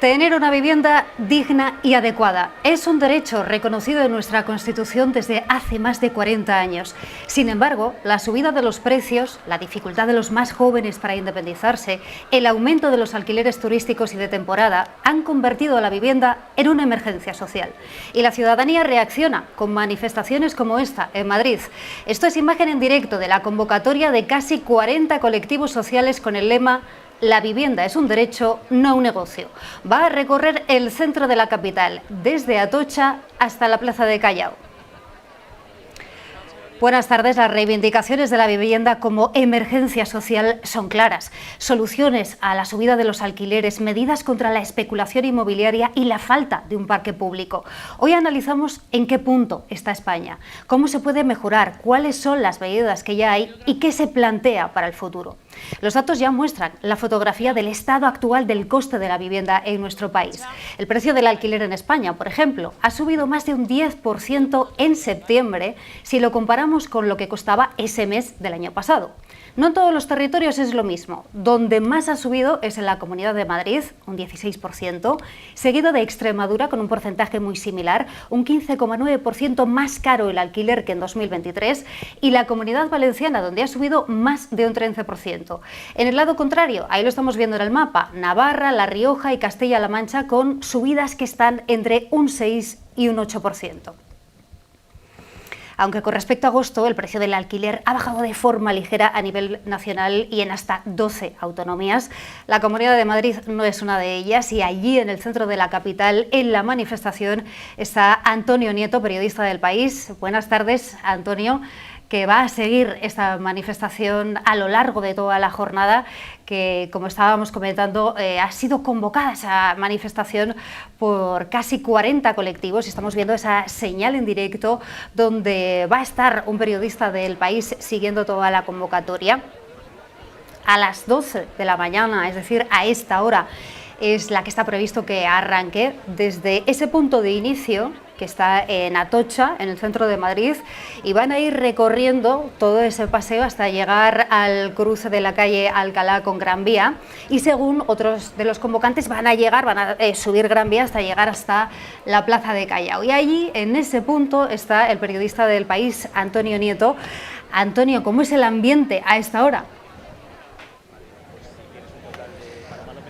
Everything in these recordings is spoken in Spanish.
Tener una vivienda digna y adecuada es un derecho reconocido en nuestra Constitución desde hace más de 40 años. Sin embargo, la subida de los precios, la dificultad de los más jóvenes para independizarse, el aumento de los alquileres turísticos y de temporada han convertido a la vivienda en una emergencia social. Y la ciudadanía reacciona con manifestaciones como esta en Madrid. Esto es imagen en directo de la convocatoria de casi 40 colectivos sociales con el lema "La vivienda es un derecho, no un negocio". Va a recorrer el centro de la capital, desde Atocha hasta la Plaza de Callao. Buenas tardes. Las reivindicaciones de la vivienda como emergencia social son claras. Soluciones a la subida de los alquileres, medidas contra la especulación inmobiliaria y la falta de un parque público. Hoy analizamos en qué punto está España, cómo se puede mejorar, cuáles son las medidas que ya hay y qué se plantea para el futuro. Los datos ya muestran la fotografía del estado actual del coste de la vivienda en nuestro país. El precio del alquiler en España, por ejemplo, ha subido más de un 10% en septiembre si lo comparamos con lo que costaba ese mes del año pasado. No en todos los territorios es lo mismo. Donde más ha subido es en la Comunidad de Madrid, un 16%, seguido de Extremadura con un porcentaje muy similar, un 15,9% más caro el alquiler que en 2023, y la Comunidad Valenciana, donde ha subido más de un 13%. En el lado contrario, ahí lo estamos viendo en el mapa, Navarra, La Rioja y Castilla-La Mancha con subidas que están entre un 6 y un 8%. Aunque con respecto a agosto el precio del alquiler ha bajado de forma ligera a nivel nacional y en hasta 12 autonomías, la Comunidad de Madrid no es una de ellas, y allí en el centro de la capital, en la manifestación, está Antonio Nieto, periodista del País. Buenas tardes, Antonio, que va a seguir esta manifestación a lo largo de toda la jornada, que, como estábamos comentando, ha sido convocada esa manifestación por casi 40 colectivos. Estamos viendo esa señal en directo donde va a estar un periodista del País siguiendo toda la convocatoria. A las 12 de la mañana, es decir, a esta hora, es la que está previsto que arranque. Desde ese punto de inicio, que está en Atocha, en el centro de Madrid, y van a ir recorriendo todo ese paseo hasta llegar al cruce de la calle Alcalá con Gran Vía, y según otros de los convocantes van a subir Gran Vía hasta llegar hasta la Plaza de Callao. Y allí, en ese punto, está el periodista del País, Antonio Nieto. Antonio, ¿cómo es el ambiente a esta hora?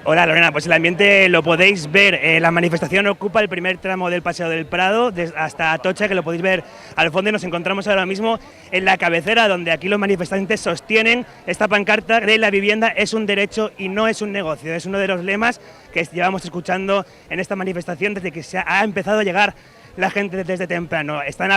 Hola Lorena, pues el ambiente lo podéis ver. La manifestación ocupa el primer tramo del Paseo del Prado hasta Atocha, que lo podéis ver al fondo. Nos encontramos ahora mismo en la cabecera, donde aquí los manifestantes sostienen esta pancarta de "La vivienda es un derecho y no es un negocio". Es uno de los lemas que llevamos escuchando en esta manifestación desde que se ha empezado a llegar la gente desde temprano. Han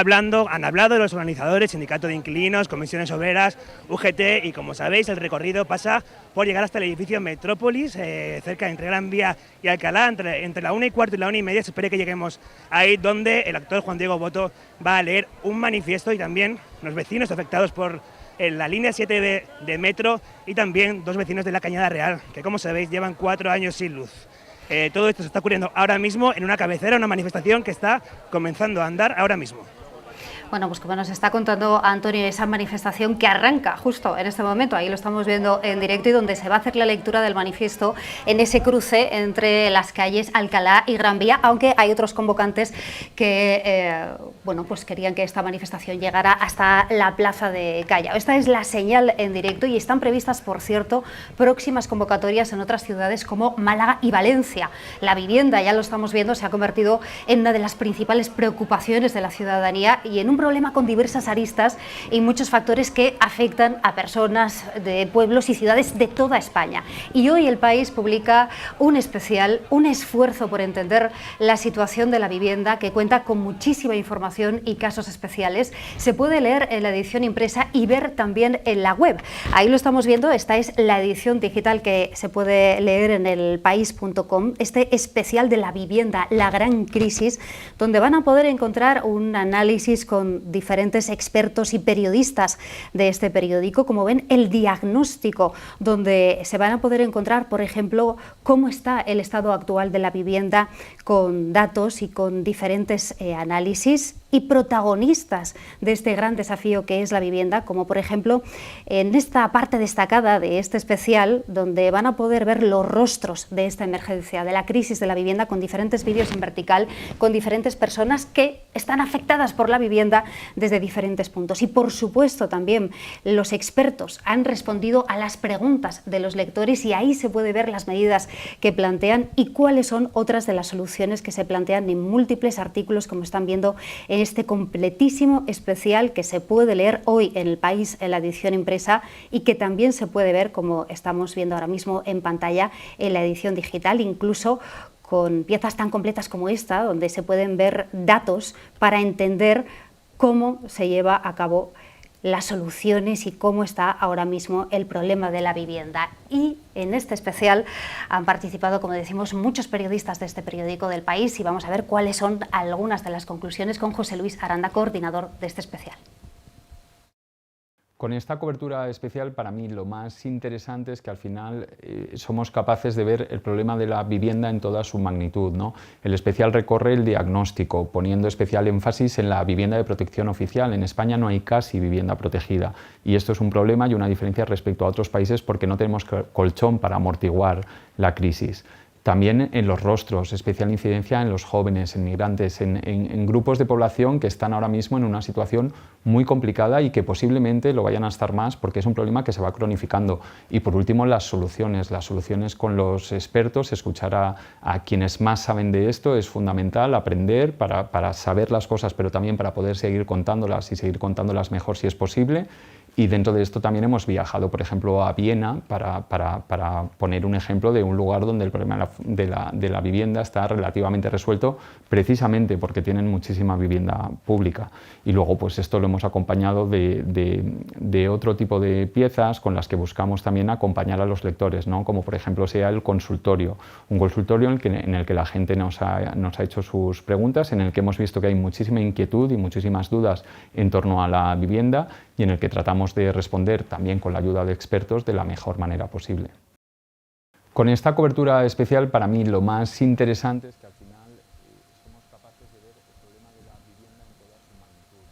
hablado de los organizadores, Sindicato de Inquilinos, Comisiones Obreras, UGT, y como sabéis el recorrido pasa por llegar hasta el edificio Metrópolis, cerca entre Gran Vía y Alcalá, entre la 1:15 y la 1:30. Se espera que lleguemos ahí, donde el actor Juan Diego Boto va a leer un manifiesto, y también los vecinos afectados por la línea 7 de metro, y también 2 vecinos de la Cañada Real, que como sabéis llevan 4 años sin luz. Todo esto se está ocurriendo ahora mismo en una cabecera, una manifestación que está comenzando a andar ahora mismo. Bueno, pues como nos está contando Antonio, esa manifestación que arranca justo en este momento, ahí lo estamos viendo en directo, y donde se va a hacer la lectura del manifiesto en ese cruce entre las calles Alcalá y Gran Vía, aunque hay otros convocantes que pues querían que esta manifestación llegara hasta la Plaza de Callao. Esta es la señal en directo, y están previstas, por cierto, próximas convocatorias en otras ciudades como Málaga y Valencia. La vivienda, ya lo estamos viendo, se ha convertido en una de las principales preocupaciones de la ciudadanía, y en un problema con diversas aristas y muchos factores que afectan a personas de pueblos y ciudades de toda España. Y hoy El País publica un especial, un esfuerzo por entender la situación de la vivienda, que cuenta con muchísima información y casos especiales. Se puede leer en la edición impresa y ver también en la web. Ahí lo estamos viendo, esta es la edición digital que se puede leer en elpaís.com, este especial de la vivienda, la gran crisis, donde van a poder encontrar un análisis con con diferentes expertos y periodistas de este periódico, como ven, el diagnóstico, donde se van a poder encontrar, por ejemplo, cómo está el estado actual de la vivienda con datos y con diferentes análisis y protagonistas de este gran desafío que es la vivienda, como por ejemplo en esta parte destacada de este especial, donde van a poder ver los rostros de esta emergencia, de la crisis de la vivienda, con diferentes vídeos en vertical, con diferentes personas que están afectadas por la vivienda desde diferentes puntos. Y por supuesto también los expertos han respondido a las preguntas de los lectores y ahí se puede ver las medidas que plantean y cuáles son otras de las soluciones que se plantean en múltiples artículos, como están viendo en este completísimo especial que se puede leer hoy en El País en la edición impresa y que también se puede ver, como estamos viendo ahora mismo en pantalla, en la edición digital, incluso con piezas tan completas como esta, donde se pueden ver datos para entender cómo se lleva a cabo las soluciones y cómo está ahora mismo el problema de la vivienda. Y en este especial han participado, como decimos, muchos periodistas de este periódico del País y vamos a ver cuáles son algunas de las conclusiones con José Luis Aranda, coordinador de este especial. Con esta cobertura especial, para mí lo más interesante es que al final somos capaces de ver el problema de la vivienda en toda su magnitud, ¿no? El especial recorre el diagnóstico, poniendo especial énfasis en la vivienda de protección oficial. En España no hay casi vivienda protegida y esto es un problema y una diferencia respecto a otros países porque no tenemos colchón para amortiguar la crisis. También en los rostros, especial incidencia en los jóvenes, en migrantes, en grupos de población que están ahora mismo en una situación muy complicada y que posiblemente lo vayan a estar más porque es un problema que se va cronificando. Y por último, las soluciones con los expertos, escuchar a quienes más saben de esto es fundamental, aprender para saber las cosas, pero también para poder seguir contándolas y seguir contándolas mejor si es posible. Y dentro de esto también hemos viajado, por ejemplo, a Viena para poner un ejemplo de un lugar donde el problema de la vivienda está relativamente resuelto precisamente porque tienen muchísima vivienda pública. Y luego pues esto lo hemos acompañado de otro tipo de piezas con las que buscamos también acompañar a los lectores, ¿no? Como por ejemplo sea el consultorio, un consultorio en el que la gente nos ha hecho sus preguntas, en el que hemos visto que hay muchísima inquietud y muchísimas dudas en torno a la vivienda y en el que tratamos de responder también con la ayuda de expertos de la mejor manera posible. Con esta cobertura especial, para mí lo más interesante es que al final somos capaces de ver el problema de la vivienda en toda su magnitud,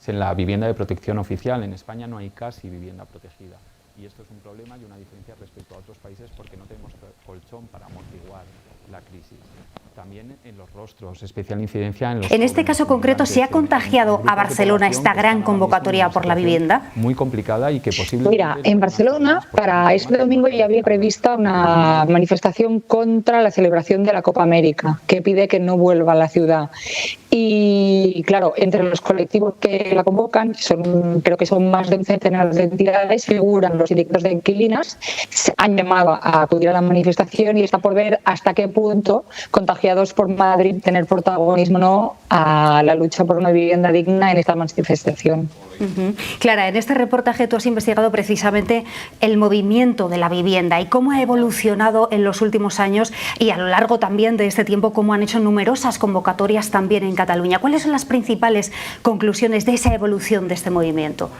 ¿no? En la vivienda de protección oficial, en España no hay casi vivienda protegida y esto es un problema y una diferencia respecto a otros países porque no tenemos colchón para amortiguar la crisis. También en los rostros, especial incidencia en los En este caso concreto, ¿se ha contagiado a Barcelona esta gran convocatoria por la vivienda? Muy complicada y que posiblemente... Mira, en Barcelona para este domingo ya había prevista una manifestación contra la celebración de la Copa América, que pide que no vuelva a la ciudad. Y claro, entre los colectivos que la convocan, creo que son más de un centenar de entidades, figuran los sindicatos de inquilinas, se han llamado a acudir a la manifestación y está por ver hasta qué punto contagiados por Madrid tener protagonismo o no a la lucha por una vivienda digna en esta manifestación. Clara, en este reportaje tú has investigado precisamente el movimiento de la vivienda y cómo ha evolucionado en los últimos años y a lo largo también de este tiempo cómo han hecho numerosas convocatorias también en Cataluña. ¿Cuáles son las principales conclusiones de esa evolución de este movimiento?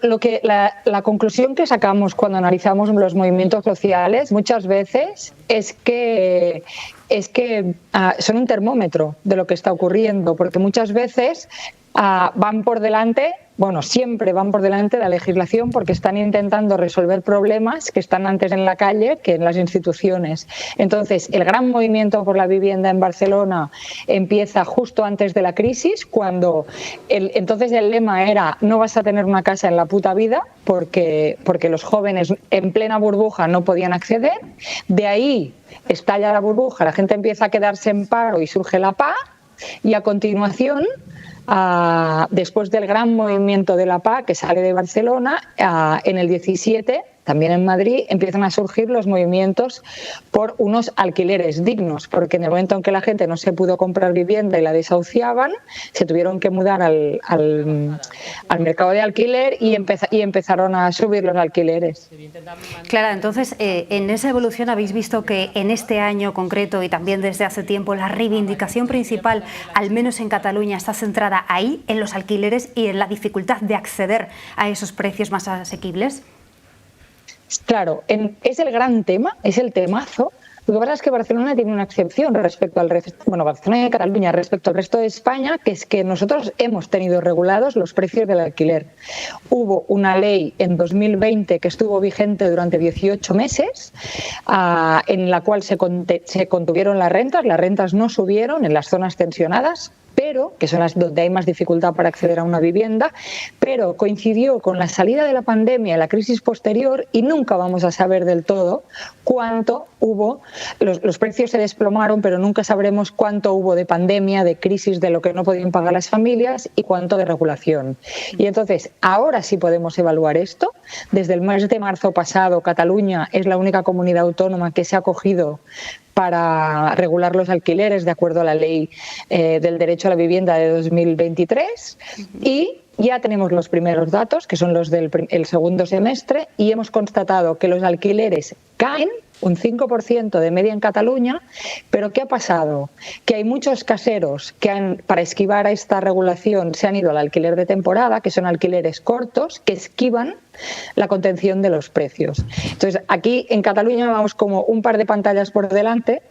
La conclusión que sacamos cuando analizamos los movimientos sociales muchas veces es que son un termómetro de lo que está ocurriendo, porque muchas veces van por delante, siempre van por delante de la legislación porque están intentando resolver problemas que están antes en la calle que en las instituciones. Entonces, el gran movimiento por la vivienda en Barcelona empieza justo antes de la crisis, cuando entonces el lema era no vas a tener una casa en la puta vida porque los jóvenes en plena burbuja no podían acceder. De ahí estalla la burbuja, la gente empieza a quedarse en paro y surge la PA y a continuación después del gran movimiento de la PA que sale de Barcelona, en el 17 también en Madrid, empiezan a surgir los movimientos por unos alquileres dignos, porque en el momento en que la gente no se pudo comprar vivienda y la desahuciaban, se tuvieron que mudar al mercado de alquiler y empezaron a subir los alquileres. Clara, entonces, en esa evolución habéis visto que en este año concreto y también desde hace tiempo la reivindicación principal, al menos en Cataluña, está centrada ahí, en los alquileres y en la dificultad de acceder a esos precios más asequibles. Claro, es el gran tema, es el temazo. Lo que pasa es que Barcelona tiene una excepción respecto al resto, bueno, Barcelona y Cataluña respecto al resto de España, que es que nosotros hemos tenido regulados los precios del alquiler. Hubo una ley en 2020 que estuvo vigente durante 18 meses, en la cual se contuvieron las rentas no subieron en las zonas tensionadas, pero que son las donde hay más dificultad para acceder a una vivienda, pero coincidió con la salida de la pandemia y la crisis posterior y nunca vamos a saber del todo cuánto hubo. Los precios se desplomaron, pero nunca sabremos cuánto hubo de pandemia, de crisis, de lo que no podían pagar las familias y cuánto de regulación. Y entonces, ahora sí podemos evaluar esto. Desde el mes de marzo pasado, Cataluña es la única comunidad autónoma que se ha acogido para regular los alquileres de acuerdo a la ley del derecho a la vivienda de 2023 y ya tenemos los primeros datos, que son los del segundo semestre, y hemos constatado que los alquileres caen un 5% de media en Cataluña, pero ¿qué ha pasado? Que hay muchos caseros que para esquivar a esta regulación se han ido al alquiler de temporada, que son alquileres cortos, que esquivan la contención de los precios. Entonces, aquí en Cataluña vamos como un par de pantallas por delante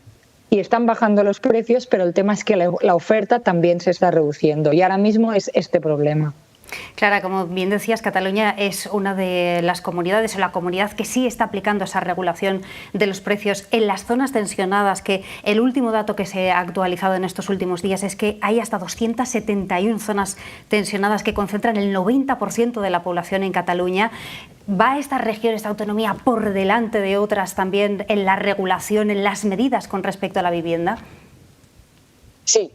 y están bajando los precios, pero el tema es que la oferta también se está reduciendo y ahora mismo es este problema. Clara, como bien decías, Cataluña es una de las comunidades o la comunidad que sí está aplicando esa regulación de los precios en las zonas tensionadas, que el último dato que se ha actualizado en estos últimos días es que hay hasta 271 zonas tensionadas que concentran el 90% de la población en Cataluña. ¿Va esta región, esta autonomía, por delante de otras también en la regulación, en las medidas con respecto a la vivienda? Sí.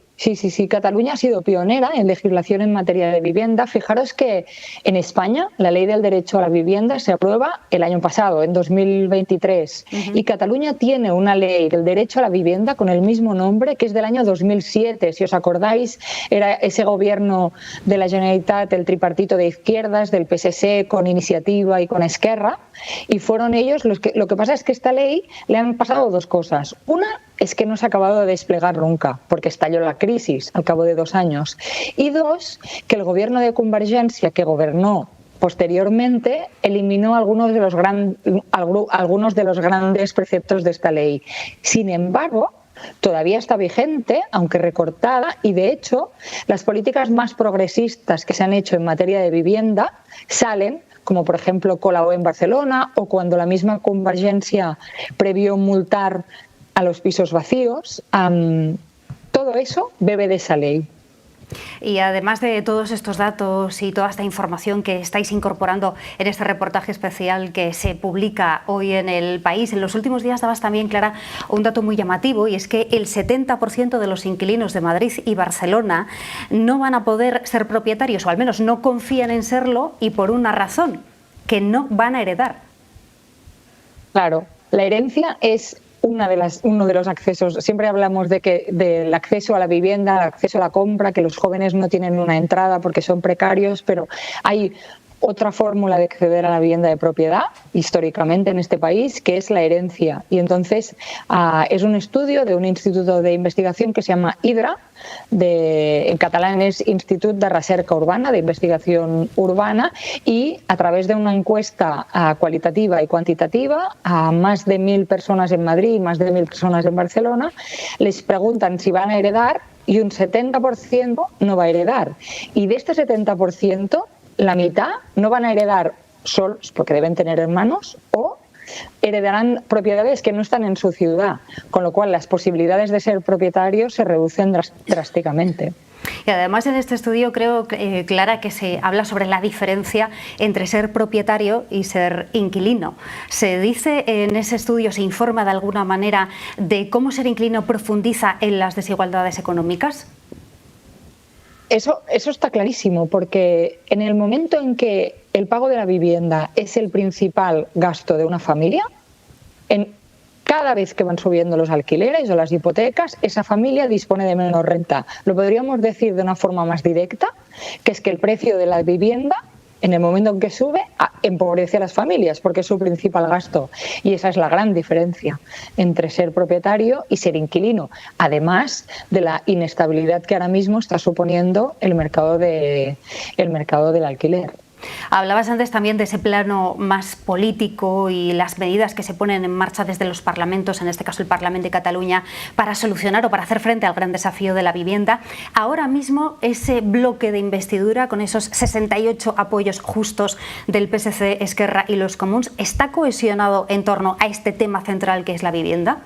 Cataluña ha sido pionera en legislación en materia de vivienda. Fijaros que en España la ley del derecho a la vivienda se aprueba el año pasado, en 2023, y Cataluña tiene una ley del derecho a la vivienda con el mismo nombre, que es del año 2007. Si os acordáis, era ese gobierno de la Generalitat, el tripartito de izquierdas, del PSC con Iniciativa y con Esquerra, y fueron ellos los que... Lo que pasa es que esta ley le han pasado dos cosas. Una es que no se ha acabado de desplegar nunca, porque estalló la crisis al cabo de 2 años. Y dos, que el gobierno de Convergencia, que gobernó posteriormente, eliminó algunos de los grandes preceptos de esta ley. Sin embargo, todavía está vigente, aunque recortada, y de hecho las políticas más progresistas que se han hecho en materia de vivienda salen, como por ejemplo Colau en Barcelona, o cuando la misma Convergencia previó multar a los pisos vacíos. Todo eso bebe de esa ley. Y además de todos estos datos y toda esta información que estáis incorporando en este reportaje especial que se publica hoy en El País, en los últimos días dabas también, Clara, un dato muy llamativo, y es que el 70% de los inquilinos de Madrid y Barcelona no van a poder ser propietarios, o al menos no confían en serlo, y por una razón, que no van a heredar. Claro, la herencia es uno de los accesos. Siempre hablamos del acceso a la vivienda, el acceso a la compra, que los jóvenes no tienen una entrada porque son precarios, pero hay otra fórmula de acceder a la vivienda de propiedad históricamente en este país, que es la herencia. Y entonces es un estudio de un instituto de investigación que se llama IDRA, en catalán es Institut de Recerca Urbana, de Investigación Urbana, y a través de una encuesta cualitativa y cuantitativa a más de 1.000 personas en Madrid y más de 1.000 personas en Barcelona, les preguntan si van a heredar, y un 70% no va a heredar. Y de este 70%, la mitad no van a heredar solos, porque deben tener hermanos, o heredarán propiedades que no están en su ciudad, con lo cual las posibilidades de ser propietarios se reducen drásticamente. Y además en este estudio creo, Clara, que se habla sobre la diferencia entre ser propietario y ser inquilino. ¿Se dice en ese estudio, se informa de alguna manera de cómo ser inquilino profundiza en las desigualdades económicas? Eso está clarísimo, porque en el momento en que el pago de la vivienda es el principal gasto de una familia, cada vez que van subiendo los alquileres o las hipotecas, esa familia dispone de menos renta. Lo podríamos decir de una forma más directa, que es que el precio de la vivienda, en el momento en que sube, empobrece a las familias porque es su principal gasto. Y esa es la gran diferencia entre ser propietario y ser inquilino, además de la inestabilidad que ahora mismo está suponiendo el mercado del alquiler. Hablabas antes también de ese plano más político y las medidas que se ponen en marcha desde los parlamentos, en este caso el Parlamento de Cataluña, para solucionar o para hacer frente al gran desafío de la vivienda. Ahora mismo ese bloque de investidura con esos 68 apoyos justos del PSC, Esquerra y los Comuns, ¿está cohesionado en torno a este tema central que es la vivienda?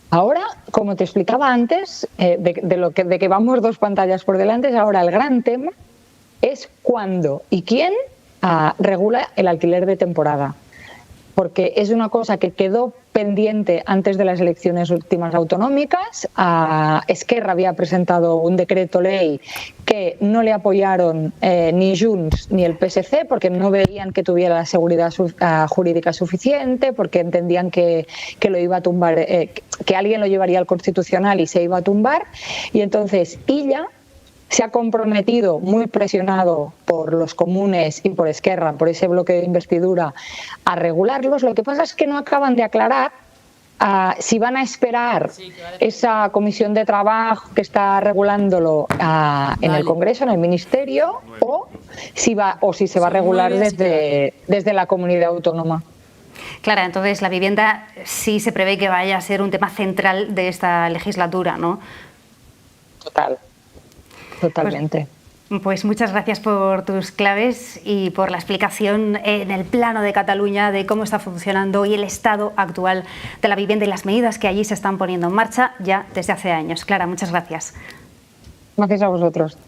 Ahora, como te explicaba antes, de que vamos 2 pantallas por delante, ahora el gran tema es cuándo y quién regula el alquiler de temporada. Porque es una cosa que quedó pendiente antes de las elecciones últimas autonómicas. Esquerra había presentado un decreto ley que no le apoyaron ni Junts ni el PSC porque no veían que tuviera la seguridad jurídica suficiente, porque entendían que lo iba a tumbar, que alguien lo llevaría al Constitucional y se iba a tumbar. Y entonces Illa se ha comprometido, muy presionado por los comunes y por Esquerra, por ese bloque de investidura, a regularlos. Lo que pasa es que no acaban de aclarar si van a esperar esa comisión de trabajo que está regulándolo en el Congreso, en el Ministerio, o si se va a regular desde la comunidad autónoma. Clara, entonces la vivienda sí se prevé que vaya a ser un tema central de esta legislatura, ¿no? Totalmente. Pues muchas gracias por tus claves y por la explicación en el plano de Cataluña de cómo está funcionando y el estado actual de la vivienda y las medidas que allí se están poniendo en marcha ya desde hace años. Clara, muchas gracias. Gracias a vosotros.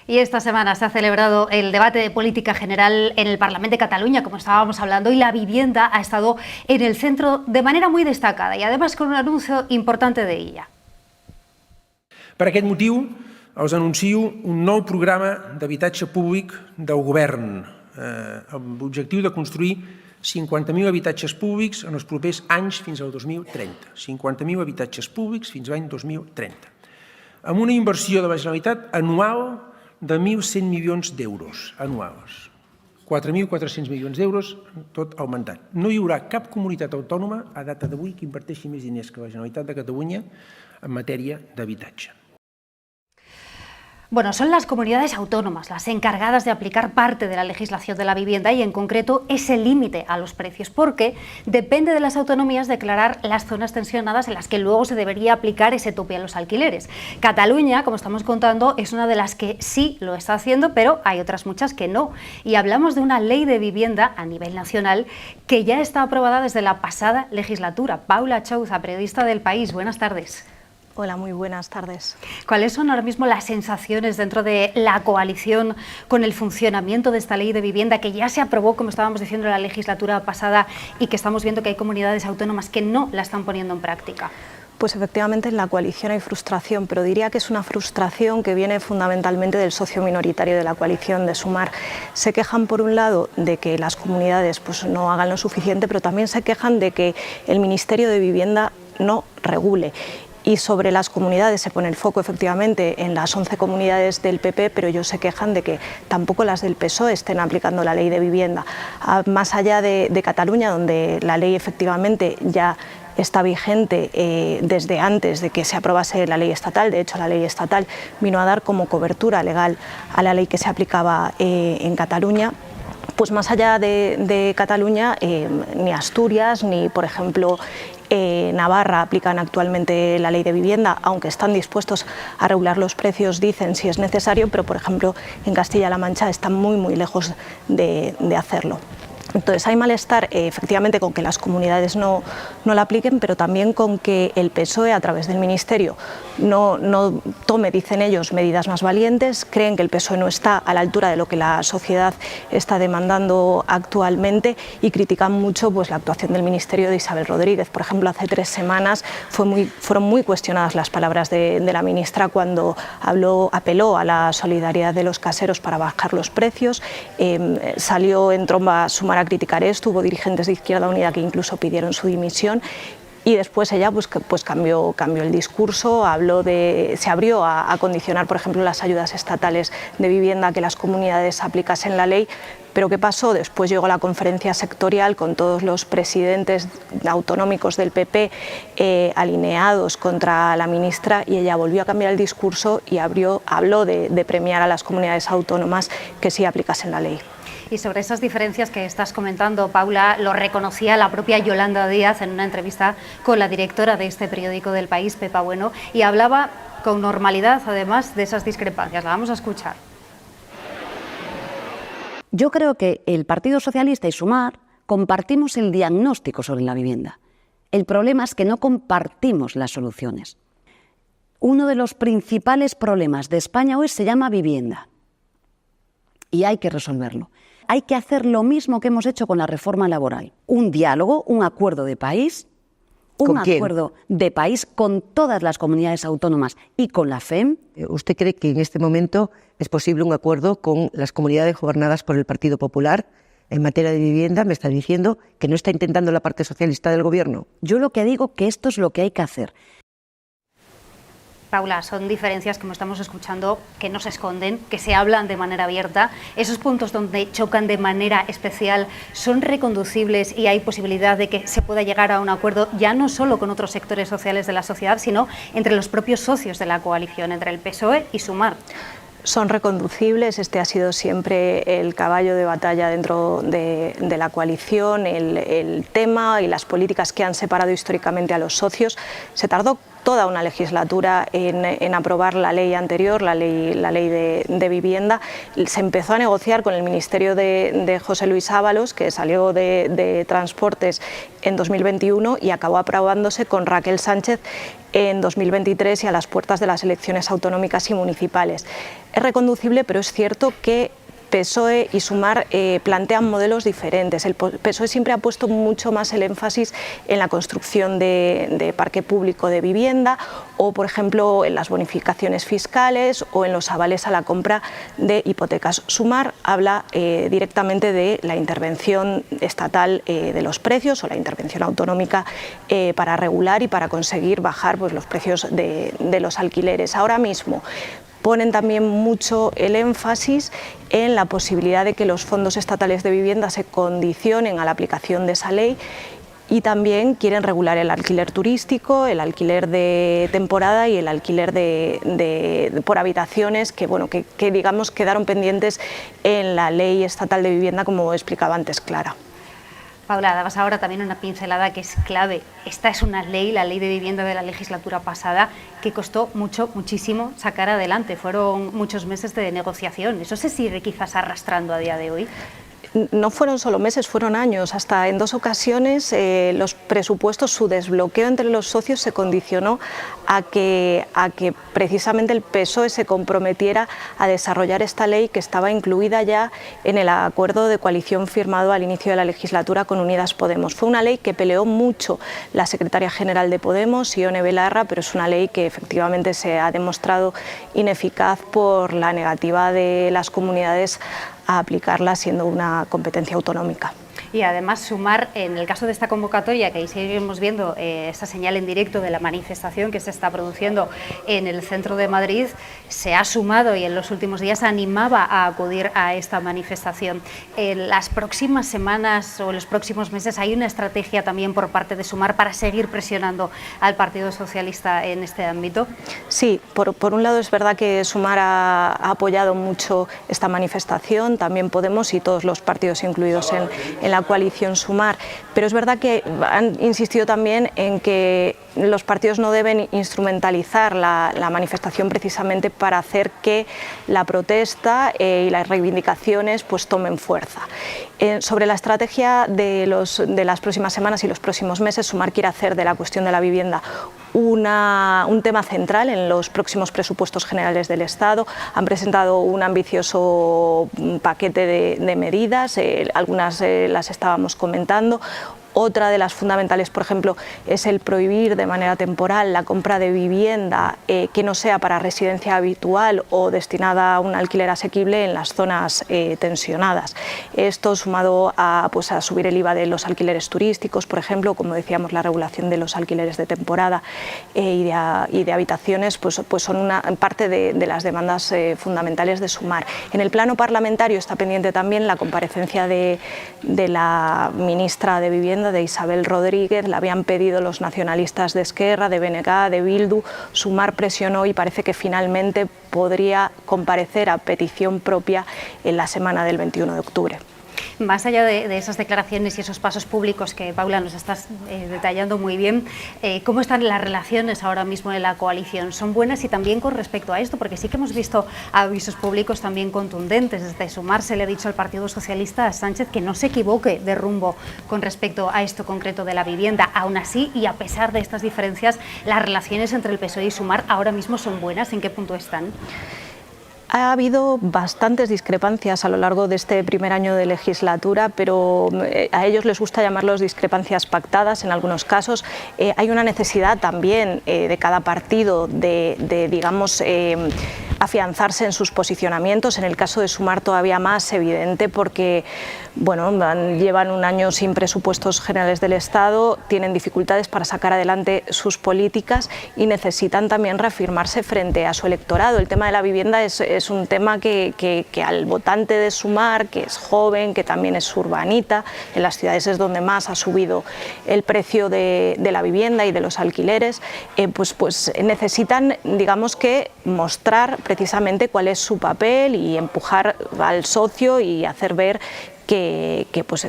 Y esta semana se ha celebrado el debate de política general en el Parlamento de Cataluña, como estábamos hablando, y la vivienda ha estado en el centro de manera muy destacada y además con un anuncio importante de ella. Per aquest motiu, us anuncio un nou programa d'habitatge públic del Govern amb l'objectiu de construir 50.000 habitatges públics en els propers anys fins al 2030. 50.000 habitatges públics fins a l'any 2030. Amb una inversió de la Generalitat anual de 1.100 milions d'euros anuals. 4.400 milions d'euros, tot augmentant. No hi haurà cap comunitat autònoma a data d'avui que inverteixi més diners que la Generalitat de Catalunya en matèria d'habitatge. Bueno, son las comunidades autónomas las encargadas de aplicar parte de la legislación de la vivienda y en concreto ese límite a los precios, porque depende de las autonomías declarar las zonas tensionadas en las que luego se debería aplicar ese tope a los alquileres. Cataluña, como estamos contando, es una de las que sí lo está haciendo, pero hay otras muchas que no. Y hablamos de una ley de vivienda a nivel nacional que ya está aprobada desde la pasada legislatura. Paula Chouza, periodista del País, buenas tardes. Hola, muy buenas tardes. ¿Cuáles son ahora mismo las sensaciones dentro de la coalición con el funcionamiento de esta ley de vivienda que ya se aprobó, como estábamos diciendo, en la legislatura pasada y que estamos viendo que hay comunidades autónomas que no la están poniendo en práctica? Pues efectivamente en la coalición hay frustración, pero diría que es una frustración que viene fundamentalmente del socio minoritario de la coalición, de Sumar. Se quejan por un lado de que las comunidades pues, no hagan lo suficiente, pero también se quejan de que el Ministerio de Vivienda no regule. Y sobre las comunidades se pone el foco efectivamente en las 11 comunidades del PP, pero ellos se quejan de que tampoco las del PSOE estén aplicando la ley de vivienda. Más allá de Cataluña, donde la ley efectivamente ya está vigente desde antes de que se aprobase la ley estatal. De hecho, la ley estatal vino a dar como cobertura legal a la ley que se aplicaba en Cataluña. Pues más allá de Cataluña, ni Asturias ni, por ejemplo, Navarra aplican actualmente la ley de vivienda, aunque están dispuestos a regular los precios, dicen, si es necesario, pero por ejemplo en Castilla-La Mancha están muy lejos de hacerlo. Entonces hay malestar efectivamente con que las comunidades no la apliquen, pero también con que el PSOE a través del Ministerio no tome, dicen ellos, medidas más valientes. Creen que el PSOE no está a la altura de lo que la sociedad está demandando actualmente y critican mucho pues, la actuación del Ministerio de Isabel Rodríguez. Por ejemplo, hace 3 semanas fueron muy cuestionadas las palabras de la ministra cuando apeló a la solidaridad de los caseros para bajar los precios. Salió en tromba Sumar a criticar esto, hubo dirigentes de Izquierda Unida que incluso pidieron su dimisión y después ella pues cambió el discurso, se abrió a condicionar, por ejemplo, las ayudas estatales de vivienda a que las comunidades aplicasen la ley. Pero ¿qué pasó? Después llegó la conferencia sectorial con todos los presidentes autonómicos del PP alineados contra la ministra y ella volvió a cambiar el discurso y habló de premiar a las comunidades autónomas que sí aplicasen la ley. Y sobre esas diferencias que estás comentando, Paula, lo reconocía la propia Yolanda Díaz en una entrevista con la directora de este periódico del País, Pepa Bueno, y hablaba con normalidad, además, de esas discrepancias. La vamos a escuchar. Yo creo que el Partido Socialista y Sumar compartimos el diagnóstico sobre la vivienda. El problema es que no compartimos las soluciones. Uno de los principales problemas de España hoy se llama vivienda y hay que resolverlo. Hay que hacer lo mismo que hemos hecho con la reforma laboral. Un diálogo, un acuerdo de país, un acuerdo de país con todas las comunidades autónomas y con la FEM. ¿Usted cree que en este momento es posible un acuerdo con las comunidades gobernadas por el Partido Popular en materia de vivienda? Me está diciendo que no está intentando la parte socialista del Gobierno. Yo lo que digo que esto es lo que hay que hacer. Paula, son diferencias, como estamos escuchando, que no se esconden, que se hablan de manera abierta. Esos puntos donde chocan de manera especial son reconducibles y hay posibilidad de que se pueda llegar a un acuerdo ya no solo con otros sectores sociales de la sociedad, sino entre los propios socios de la coalición, entre el PSOE y Sumar. Son reconducibles, este ha sido siempre el caballo de batalla dentro de la coalición, el tema y las políticas que han separado históricamente a los socios. Se tardó toda una legislatura en aprobar la ley anterior, la ley de vivienda. Se empezó a negociar con el Ministerio de José Luis Ábalos, que salió de Transportes en 2021 y acabó aprobándose con Raquel Sánchez en 2023 y a las puertas de las elecciones autonómicas y municipales. Es reconducible, pero es cierto que PSOE y Sumar plantean modelos diferentes. El PSOE siempre ha puesto mucho más el énfasis en la construcción de parque público de vivienda o, por ejemplo, en las bonificaciones fiscales o en los avales a la compra de hipotecas. Sumar habla directamente de la intervención estatal de los precios o la intervención autonómica para regular y para conseguir bajar pues, los precios de los alquileres. Ahora mismo ponen también mucho el énfasis en la posibilidad de que los fondos estatales de vivienda se condicionen a la aplicación de esa ley y también quieren regular el alquiler turístico, el alquiler de temporada y el alquiler por habitaciones que digamos quedaron pendientes en la ley estatal de vivienda, como explicaba antes Clara. Paula, dabas ahora también una pincelada que es clave. Esta es una ley, la ley de vivienda de la legislatura pasada, que costó muchísimo sacar adelante. Fueron muchos meses de negociación. ¿Eso se sigue quizás arrastrando a día de hoy? No fueron solo meses, fueron años. Hasta en 2 ocasiones los presupuestos, su desbloqueo entre los socios se condicionó a que precisamente el PSOE se comprometiera a desarrollar esta ley que estaba incluida ya en el acuerdo de coalición firmado al inicio de la legislatura con Unidas Podemos. Fue una ley que peleó mucho la secretaria general de Podemos, Ione Belarra, pero es una ley que efectivamente se ha demostrado ineficaz por la negativa de las comunidades a aplicarla siendo una competencia autonómica. Y además Sumar, en el caso de esta convocatoria, que ahí seguimos viendo esta señal en directo de la manifestación que se está produciendo en el centro de Madrid, se ha sumado y en los últimos días animaba a acudir a esta manifestación. En las próximas semanas o en los próximos meses hay una estrategia también por parte de Sumar para seguir presionando al Partido Socialista en este ámbito. Sí, por un lado es verdad que Sumar ha apoyado mucho esta manifestación, también Podemos y todos los partidos incluidos en la la coalición Sumar, pero es verdad que han insistido también en que los partidos no deben instrumentalizar la manifestación precisamente para hacer que la protesta y las reivindicaciones pues tomen fuerza. Sobre la estrategia de las próximas semanas y los próximos meses, Sumar quiere hacer de la cuestión de la vivienda un tema central en los próximos presupuestos generales del Estado. Han presentado un ambicioso paquete de medidas, algunas las estábamos comentando. Otra de las fundamentales, por ejemplo, es el prohibir de manera temporal la compra de vivienda que no sea para residencia habitual o destinada a un alquiler asequible en las zonas tensionadas. Esto sumado a subir el IVA de los alquileres turísticos, por ejemplo, como decíamos, la regulación de los alquileres de temporada y de habitaciones, pues son una parte de las demandas fundamentales de Sumar. En el plano parlamentario está pendiente también la comparecencia de la ministra de Vivienda, de Isabel Rodríguez. La habían pedido los nacionalistas de Esquerra, de BNG, de Bildu. Sumar presionó y parece que finalmente podría comparecer a petición propia en la semana del 21 de octubre. Más allá de esas declaraciones y esos pasos públicos que, Paula, nos estás detallando muy bien, ¿cómo están las relaciones ahora mismo en la coalición? ¿Son buenas? Y también con respecto a esto, porque sí que hemos visto avisos públicos también contundentes. Desde Sumar se le ha dicho al Partido Socialista, a Sánchez, que no se equivoque de rumbo con respecto a esto concreto de la vivienda. Aún así, y a pesar de estas diferencias, las relaciones entre el PSOE y Sumar ahora mismo son buenas. ¿En qué punto están? Ha habido bastantes discrepancias a lo largo de este primer año de legislatura, pero a ellos les gusta llamarlos discrepancias pactadas en algunos casos. Hay una necesidad también de cada partido de digamos, afianzarse en sus posicionamientos. En el caso de Sumar todavía más evidente porque llevan un año sin presupuestos generales del Estado, tienen dificultades para sacar adelante sus políticas y necesitan también reafirmarse frente a su electorado. El tema de la vivienda es un tema que al votante de Sumar, que es joven, que también es urbanita, en las ciudades es donde más ha subido el precio de la vivienda y de los alquileres, pues necesitan, digamos, que mostrar precisamente cuál es su papel y empujar al socio y hacer ver que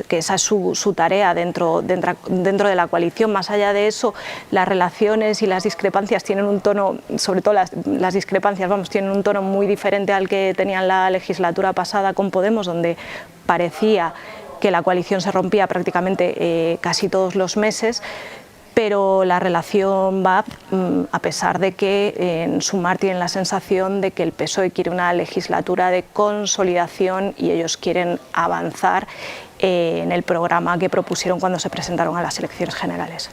esa es su tarea dentro de la coalición. Más allá de eso, las relaciones y las discrepancias tienen un tono, sobre todo las discrepancias, tienen un tono muy diferente al que tenían la legislatura pasada con Podemos, donde parecía que la coalición se rompía prácticamente casi todos los meses. Pero la relación va, a pesar de que en Sumar tienen la sensación de que el PSOE quiere una legislatura de consolidación y ellos quieren avanzar en el programa que propusieron cuando se presentaron a las elecciones generales.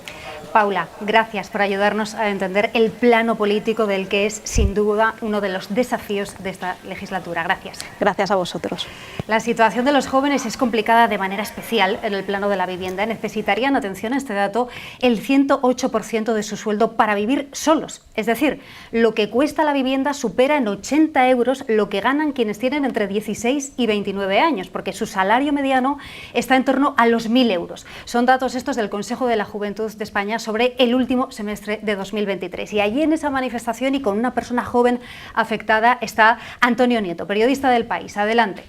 Paula, gracias por ayudarnos a entender el plano político del que es, sin duda, uno de los desafíos de esta legislatura. Gracias. Gracias a vosotros. La situación de los jóvenes es complicada de manera especial en el plano de la vivienda. Necesitarían, atención a este dato, el 108% de su sueldo para vivir solos. Es decir, lo que cuesta la vivienda supera en 80 euros lo que ganan quienes tienen entre 16 y 29 años, porque su salario mediano está en torno a los 1.000 euros. Son datos estos del Consejo de la Juventud de España sobre el último semestre de 2023. Y allí en esa manifestación y con una persona joven afectada está Antonio Nieto, periodista del País. Adelante.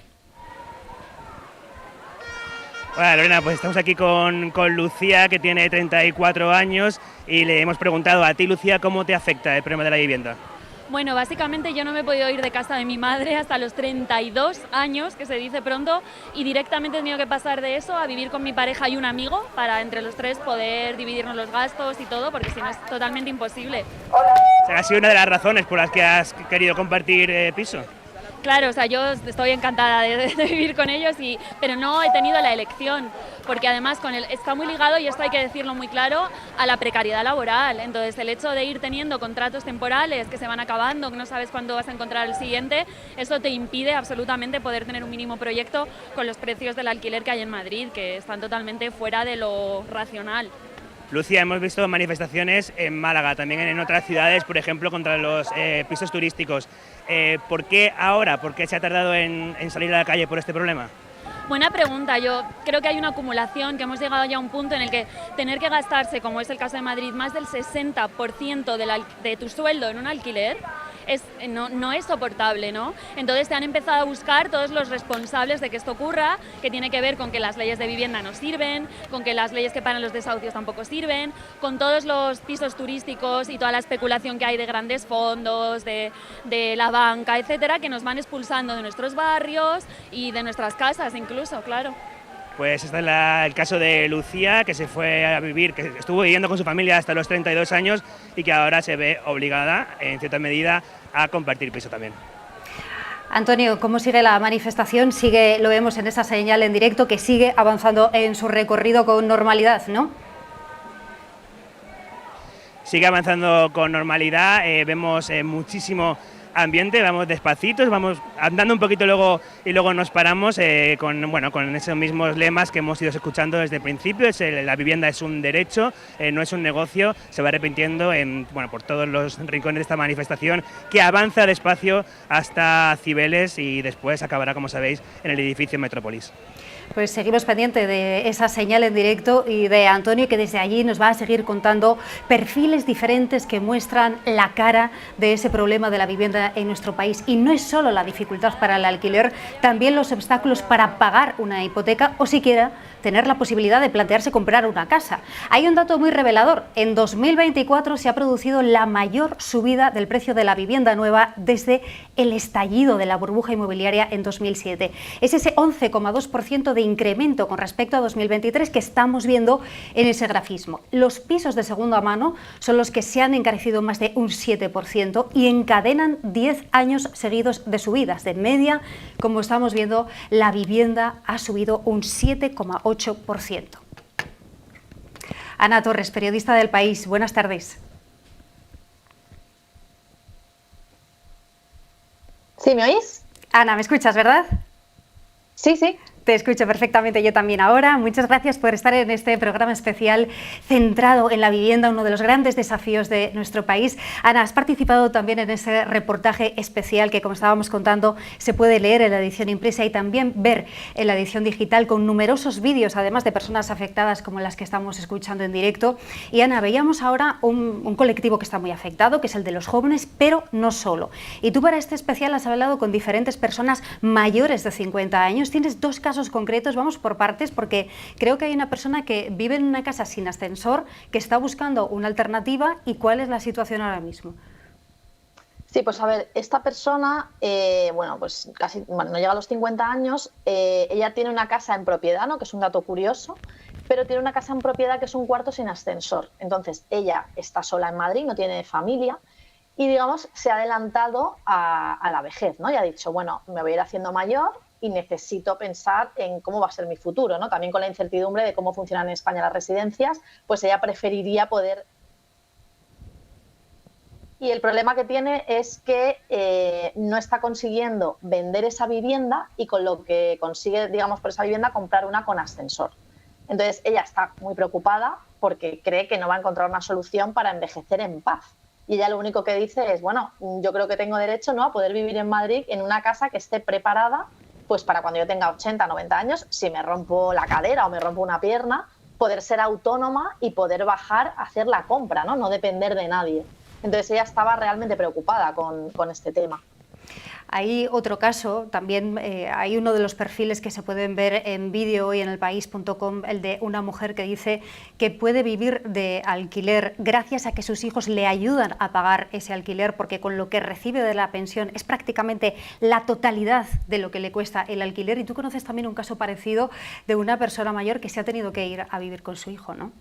Hola Lorena, pues estamos aquí con Lucía, que tiene 34 años, y le hemos preguntado a ti, Lucía, ¿cómo te afecta el problema de la vivienda? Bueno, básicamente yo no me he podido ir de casa de mi madre hasta los 32 años, que se dice pronto, y directamente he tenido que pasar de eso a vivir con mi pareja y un amigo para entre los tres poder dividirnos los gastos y todo, porque si no es totalmente imposible. O sea, ¿ha sido una de las razones por las que has querido compartir piso? Claro, o sea, yo estoy encantada de vivir con ellos, pero no he tenido la elección, porque además está muy ligado, y esto hay que decirlo muy claro, a la precariedad laboral. Entonces, el hecho de ir teniendo contratos temporales que se van acabando, que no sabes cuándo vas a encontrar el siguiente, eso te impide absolutamente poder tener un mínimo proyecto con los precios del alquiler que hay en Madrid, que están totalmente fuera de lo racional. Lucía, hemos visto manifestaciones en Málaga, también en otras ciudades, por ejemplo, contra los pisos turísticos. ¿Por qué ahora? ¿Por qué se ha tardado en salir a la calle por este problema? Buena pregunta. Yo creo que hay una acumulación, que hemos llegado ya a un punto en el que tener que gastarse, como es el caso de Madrid, más del 60% de tu sueldo en un alquiler, no es soportable, ¿no? Entonces se han empezado a buscar todos los responsables de que esto ocurra, que tiene que ver con que las leyes de vivienda no sirven, con que las leyes que paran los desahucios tampoco sirven, con todos los pisos turísticos y toda la especulación que hay de grandes fondos, de la banca, etcétera, que nos van expulsando de nuestros barrios y de nuestras casas incluso, claro. Pues este es el caso de Lucía, que se fue a vivir, que estuvo viviendo con su familia hasta los 32 años y que ahora se ve obligada, en cierta medida, a compartir piso también. Antonio, ¿cómo sigue la manifestación? Lo vemos en esa señal en directo, que sigue avanzando en su recorrido con normalidad, ¿no? Sigue avanzando con normalidad, vemos muchísimo ambiente, vamos despacitos, vamos andando un poquito y luego nos paramos con esos mismos lemas que hemos ido escuchando desde el principio. La vivienda es un derecho, no es un negocio, se va repitiendo por todos los rincones de esta manifestación, que avanza despacio hasta Cibeles y después acabará, como sabéis, en el edificio Metrópolis. Pues seguimos pendiente de esa señal en directo y de Antonio, que desde allí nos va a seguir contando perfiles diferentes que muestran la cara de ese problema de la vivienda en nuestro país. Y no es solo la dificultad para el alquiler, también los obstáculos para pagar una hipoteca o siquiera tener la posibilidad de plantearse comprar una casa. Hay un dato muy revelador. En 2024 se ha producido la mayor subida del precio de la vivienda nueva desde el estallido de la burbuja inmobiliaria en 2007. Es ese 11,2% de incremento con respecto a 2023 que estamos viendo en ese grafismo. Los pisos de segunda mano son los que se han encarecido más de un 7% y encadenan 10 años seguidos de subidas. De media, como estamos viendo, la vivienda ha subido un 7,8%. Ana Torres, periodista del País, buenas tardes. ¿Sí, me oís? Ana, ¿me escuchas, verdad? Sí, sí. Te escucho perfectamente, yo también ahora. Muchas gracias por estar en este programa especial centrado en la vivienda, uno de los grandes desafíos de nuestro país. Ana, has participado también en ese reportaje especial que, como estábamos contando, se puede leer en la edición impresa y también ver en la edición digital, con numerosos vídeos, además de personas afectadas como las que estamos escuchando en directo. Y Ana, veíamos ahora un colectivo que está muy afectado, que es el de los jóvenes, pero no solo. Y tú para este especial has hablado con diferentes personas mayores de 50 años. Tienes dos casos concretos, vamos por partes, porque creo que hay una persona que vive en una casa sin ascensor, que está buscando una alternativa. ¿Y cuál es la situación ahora mismo? Sí, pues a ver, esta persona, pues no llega a los 50 años, ella tiene una casa en propiedad, ¿no?, que es un dato curioso, pero tiene una casa en propiedad que es un cuarto sin ascensor. Entonces, ella está sola en Madrid, no tiene familia, y digamos, se ha adelantado a la vejez, ¿no? Y ha dicho, bueno, me voy a ir haciendo mayor y necesito pensar en cómo va a ser mi futuro, ¿no? También con la incertidumbre de cómo funcionan en España las residencias, pues ella preferiría poder... Y el problema que tiene es que no está consiguiendo vender esa vivienda y con lo que consigue, digamos, por esa vivienda, comprar una con ascensor. Entonces ella está muy preocupada porque cree que no va a encontrar una solución para envejecer en paz. Y ella lo único que dice es, bueno, yo creo que tengo derecho, ¿no?, a poder vivir en Madrid en una casa que esté preparada pues para cuando yo tenga 80, 90 años, si me rompo la cadera o me rompo una pierna, poder ser autónoma y poder bajar a hacer la compra, ¿no? No depender de nadie. Entonces ella estaba realmente preocupada con este tema. Hay otro caso, también hay uno de los perfiles que se pueden ver en vídeo hoy en elpaís.com, el de una mujer que dice que puede vivir de alquiler gracias a que sus hijos le ayudan a pagar ese alquiler, porque con lo que recibe de la pensión es prácticamente la totalidad de lo que le cuesta el alquiler. Y tú conoces también un caso parecido de una persona mayor que se ha tenido que ir a vivir con su hijo, ¿no?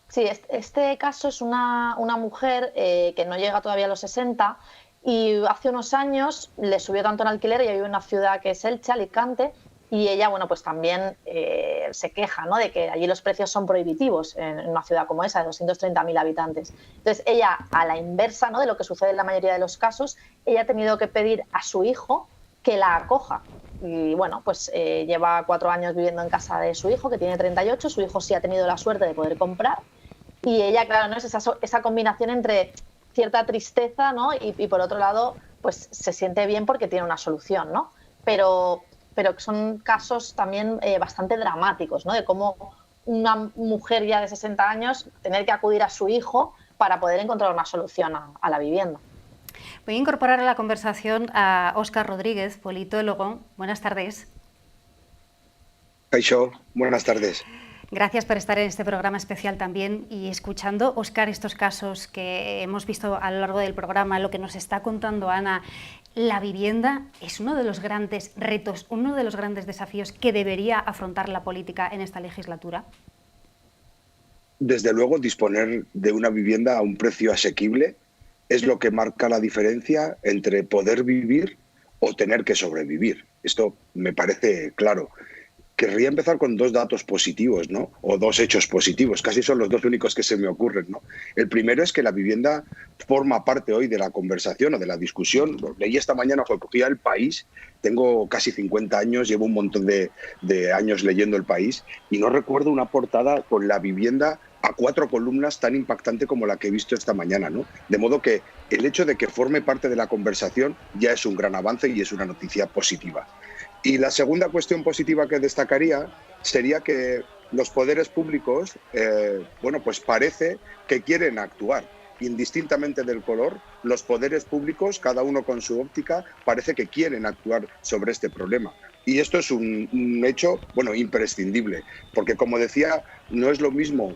Sí, este caso es una mujer que no llega todavía a los 60 y hace unos años le subió tanto el alquiler. Ella vive en una ciudad que es Elche, Alicante, y ella, bueno, pues también se queja, ¿no?, de que allí los precios son prohibitivos en una ciudad como esa, de 230.000 habitantes. Entonces ella, a la inversa, ¿no?, de lo que sucede en la mayoría de los casos, ella ha tenido que pedir a su hijo que la acoja. Y bueno, pues lleva 4 años viviendo en casa de su hijo, que tiene 38, su hijo sí ha tenido la suerte de poder comprar, y ella, claro, no es esa combinación entre cierta tristeza, ¿no?, y por otro lado, pues se siente bien porque tiene una solución, ¿no? Pero son casos también bastante dramáticos, ¿no?, de cómo una mujer ya de 60 años tener que acudir a su hijo para poder encontrar una solución a la vivienda. Voy a incorporar a la conversación a Óscar Rodríguez, politólogo. Buenas tardes. Kaixo, buenas tardes. Gracias por estar en este programa especial también y escuchando, Óscar, estos casos que hemos visto a lo largo del programa, lo que nos está contando Ana. La vivienda es uno de los grandes retos, uno de los grandes desafíos que debería afrontar la política en esta legislatura. Desde luego, disponer de una vivienda a un precio asequible es lo que marca la diferencia entre poder vivir o tener que sobrevivir. Esto me parece claro. Querría empezar con dos datos positivos, ¿no? O dos hechos positivos, casi son los dos únicos que se me ocurren, ¿no? El primero es que la vivienda forma parte hoy de la conversación o de la discusión. Leí esta mañana, cogía El País, tengo casi 50 años, llevo un montón de años leyendo El País y no recuerdo una portada con la vivienda a 4 columnas tan impactante como la que he visto esta mañana, ¿no? De modo que el hecho de que forme parte de la conversación ya es un gran avance y es una noticia positiva. Y la segunda cuestión positiva que destacaría sería que los poderes públicos, pues parece que quieren actuar. Indistintamente del color, los poderes públicos, cada uno con su óptica, parece que quieren actuar sobre este problema. Y esto es un hecho, imprescindible, porque como decía, no es lo mismo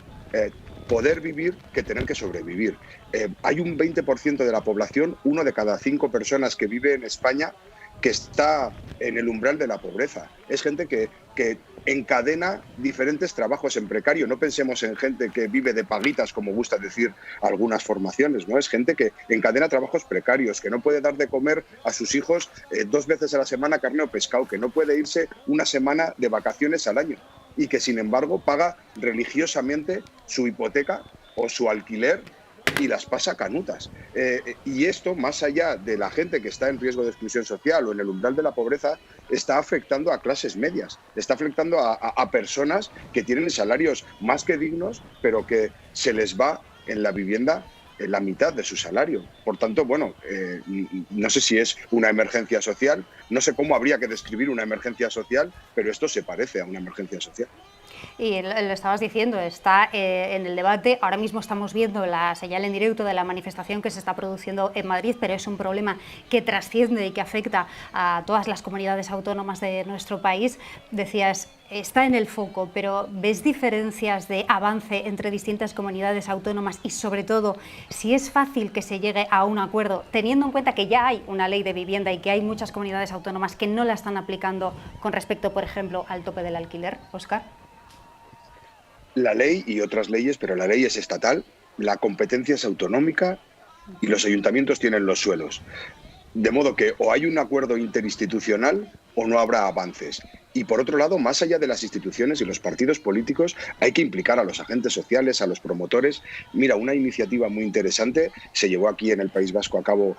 poder vivir que tener que sobrevivir. Hay un 20% de la población, 1 de cada 5 personas que vive en España, que está en el umbral de la pobreza. Es gente que encadena diferentes trabajos en precario. No pensemos en gente que vive de paguitas, como gusta decir algunas formaciones, ¿no? Es gente que encadena trabajos precarios, que no puede dar de comer a sus hijos 2 veces a la semana carne o pescado, que no puede irse una semana de vacaciones al año y que, sin embargo, paga religiosamente su hipoteca o su alquiler y las pasa canutas. Y esto, más allá de la gente que está en riesgo de exclusión social o en el umbral de la pobreza, está afectando a clases medias, está afectando a personas que tienen salarios más que dignos, pero que se les va en la vivienda en la mitad de su salario. Por tanto, no sé si es una emergencia social, no sé cómo habría que describir una emergencia social, pero esto se parece a una emergencia social. Y lo estabas diciendo, está en el debate. Ahora mismo estamos viendo la señal en directo de la manifestación que se está produciendo en Madrid, pero es un problema que trasciende y que afecta a todas las comunidades autónomas de nuestro país. Decías, está en el foco, pero ¿ves diferencias de avance entre distintas comunidades autónomas y, sobre todo, si es fácil que se llegue a un acuerdo, teniendo en cuenta que ya hay una ley de vivienda y que hay muchas comunidades autónomas que no la están aplicando con respecto, por ejemplo, al tope del alquiler? Óscar. La ley y otras leyes, pero la ley es estatal, la competencia es autonómica y los ayuntamientos tienen los suelos. De modo que o hay un acuerdo interinstitucional o no habrá avances. Y por otro lado, más allá de las instituciones y los partidos políticos, hay que implicar a los agentes sociales, a los promotores. Mira, una iniciativa muy interesante se llevó aquí en el País Vasco a cabo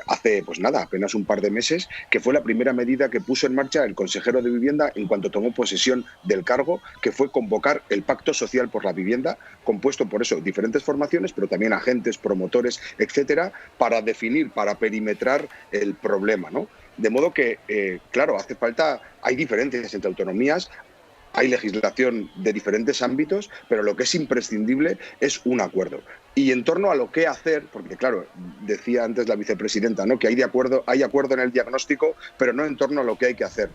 hace, apenas un par de meses, que fue la primera medida que puso en marcha el consejero de Vivienda en cuanto tomó posesión del cargo, que fue convocar el Pacto Social por la Vivienda, compuesto por eso, diferentes formaciones, pero también agentes, promotores, etcétera, para definir, para perimetrar el problema, ¿no? De modo que, claro, hace falta, hay diferencias entre autonomías, hay legislación de diferentes ámbitos, pero lo que es imprescindible es un acuerdo. Y en torno a lo que hacer, porque claro, decía antes la vicepresidenta, ¿no?, que hay acuerdo en el diagnóstico, pero no en torno a lo que hay que hacer.